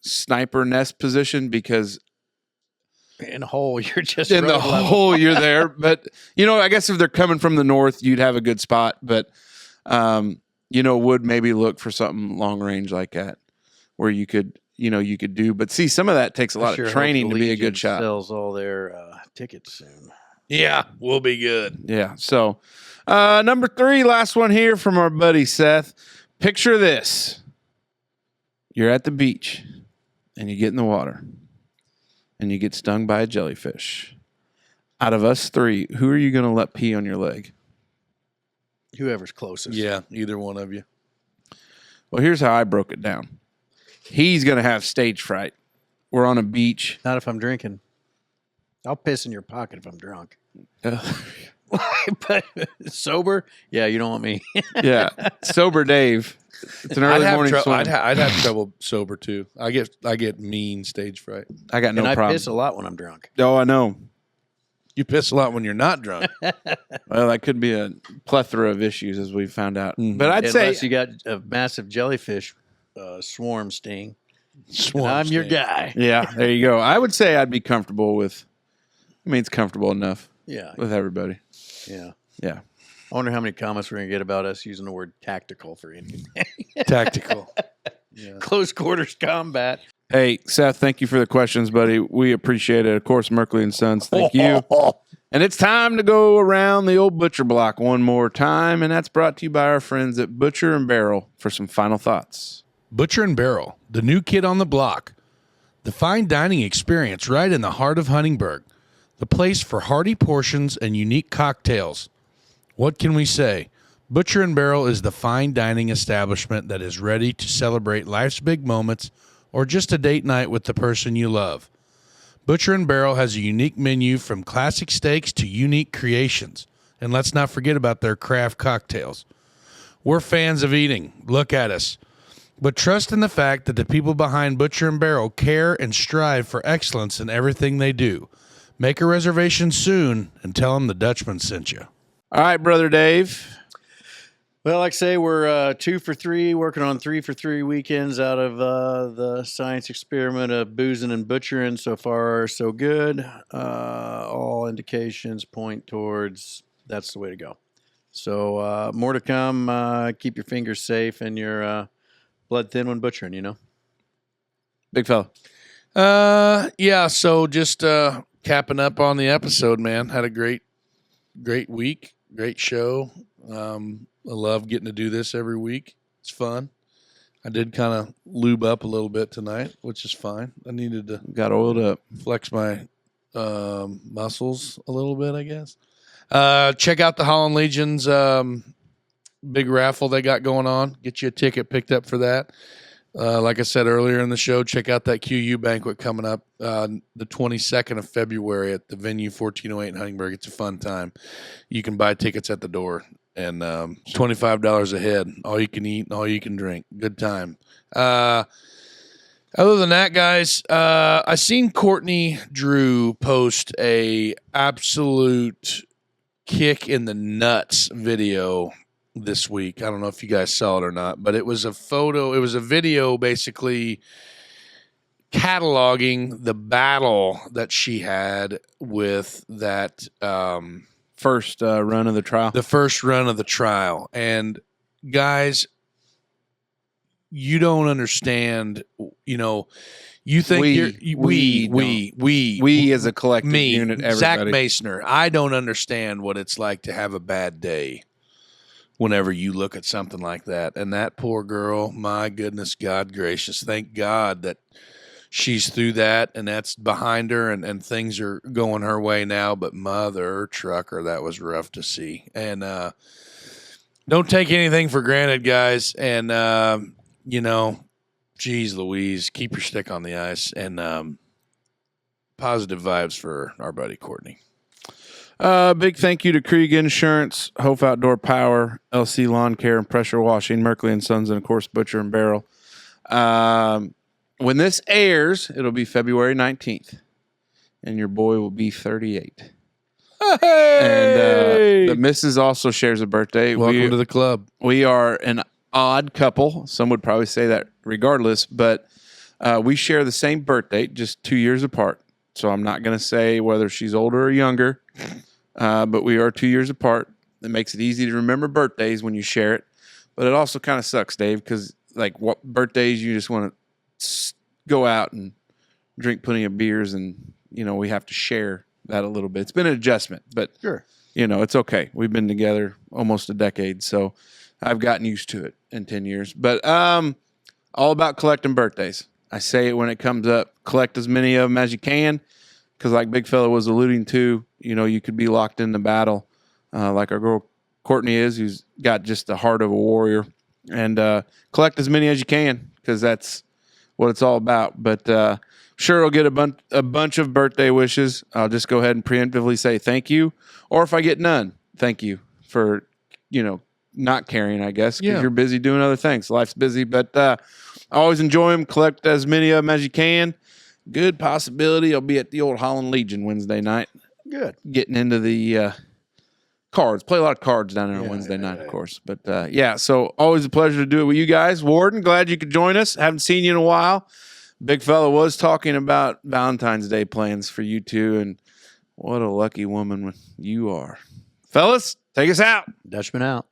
sniper nest position, because in a hole, you're just in the road level. hole you're there. But, you know, I guess if they're coming from the north, you'd have a good spot. But, you know, would maybe look for something long range like that where you could, you know, you could do. But see, some of that takes a lot of training to be a good shot. Sells all their tickets soon. Yeah, we'll be good. Yeah. So, number 3, last one here from our buddy Seth. Picture this. You're at the beach and you get in the water and you get stung by a jellyfish. Out of us 3, who are you going to let pee on your leg? Whoever's closest. Yeah, either one of you. Well, here's how I broke it down. He's going to have stage fright. We're on a beach. Not if I'm drinking. I'll piss in your pocket if I'm drunk. But sober? Yeah, you don't want me. Yeah. Sober Dave. It's an early morning swim. I'd have trouble sober too. I get mean stage fright. I got no problem. I piss a lot when I'm drunk. Oh, I know. You piss a lot when you're not drunk. Well, that could be a plethora of issues, as we found out. But I'd Unless say you got a massive jellyfish swarm sting. Swarm I'm your sting. guy. yeah, there you go. I would say I'd be comfortable with. I mean, it's comfortable enough Yeah. with everybody. Yeah. Yeah. I wonder how many comments we're going to get about us using the word tactical for anything. Tactical. Yeah. Close quarters combat. Hey, Seth, thank you for the questions, buddy. We appreciate it. Of course, Merkley and Sons, thank you. And it's time to go around the old butcher block one more time, and that's brought to you by our friends at Butcher and Barrel for some final thoughts. Butcher and Barrel, the new kid on the block. The fine dining experience right in the heart of Huntingburg. The place for hearty portions and unique cocktails. What can we say? Butcher and Barrel is the fine dining establishment that is ready to celebrate life's big moments or just a date night with the person you love. Butcher and Barrel has a unique menu from classic steaks to unique creations. And let's not forget about their craft cocktails. We're fans of eating. Look at us. But trust in the fact that the people behind Butcher and Barrel care and strive for excellence in everything they do. Make a reservation soon and tell them the Dutchman sent you. All right, Brother Dave. Well, like I say, we're 2 for 3, working on 3 for 3 weekends out of the science experiment of boozing and butchering. So far, so good. All indications point towards that's the way to go. So more to come. Keep your fingers safe and your blood thin when butchering, you know. Big fella. Yeah, so just capping up on the episode, man. Had a great week, great show. I love getting to do this every week. It's fun. I did kind of lube up a little bit tonight, which is fine. I needed to Got oiled up. flex my muscles a little bit, I guess. Check out the Holland Legion's big raffle they got going on. Get you a ticket picked up for that. Like I said earlier in the show, check out that QU banquet coming up the 22nd of February at the venue 1408 in Huntingburg. It's a fun time. You can buy tickets at the door, and $25 a head. All you can eat and all you can drink. Good time. Other than that, guys, I seen Courtney Drew post a absolute kick in the nuts video this week. I don't know if you guys saw it or not, but it was a photo. It was a video basically cataloging the battle that she had with that First run of the trial. the first run of the trial. And guys, you don't understand, you know, you think we as a collective unit, everybody. Zach Masoner, I don't understand what it's like to have a bad day whenever you look at something like that. And that poor girl, my goodness, God gracious, thank God that she's through that and that's behind her and things are going her way now. But mother trucker, that was rough to see. And don't take anything for granted, guys. And, you know, geez Louise, keep your stick on the ice. And positive vibes for our buddy Courtney. Big thank you to Krieg Insurance, Hopf Outdoor Power, LC Lawn Care and Pressure Washing, Merkley and Sons, and of course Butcher and Barrel. When this airs, it'll be February 19th, and your boy will be 38. And the missus also shares a birthday. Welcome to the club. We are an odd couple. Some would probably say that regardless, but we share the same birth date, just 2 years apart. So I'm not going to say whether she's older or younger, but we are 2 years apart. It makes it easy to remember birthdays when you share it. But it also kind of sucks, Dave, because like what birthdays you just want to go out and drink plenty of beers, and we have to share that a little bit. It's been an adjustment, but Sure. It's okay. We've been together almost a decade, so I've gotten used to it in 10 years. But all about collecting birthdays. I say it when it comes up. Collect as many of them as you can, because like Big Fella was alluding to, you could be locked in the battle, like our girl Courtney is, who's got just the heart of a warrior. And collect as many as you can, because that's what it's all about. But sure, I'll get a bunch of birthday wishes. I'll just go ahead and preemptively say thank you. Or if I get none, thank you for, not caring, I guess, because you're busy doing other things. Life's busy. But I always enjoy them. Collect as many of them as you can. Good possibility I'll be at the old Holland Legion Wednesday night. Good. Getting into the cards. Play a lot of cards down there on Wednesday night, of course. But so always a pleasure to do it with you guys. Warden, glad you could join us. Haven't seen you in a while. Big Fella was talking about Valentine's Day plans for you two, and what a lucky woman you are. Fellas, take us out. Dutchman out.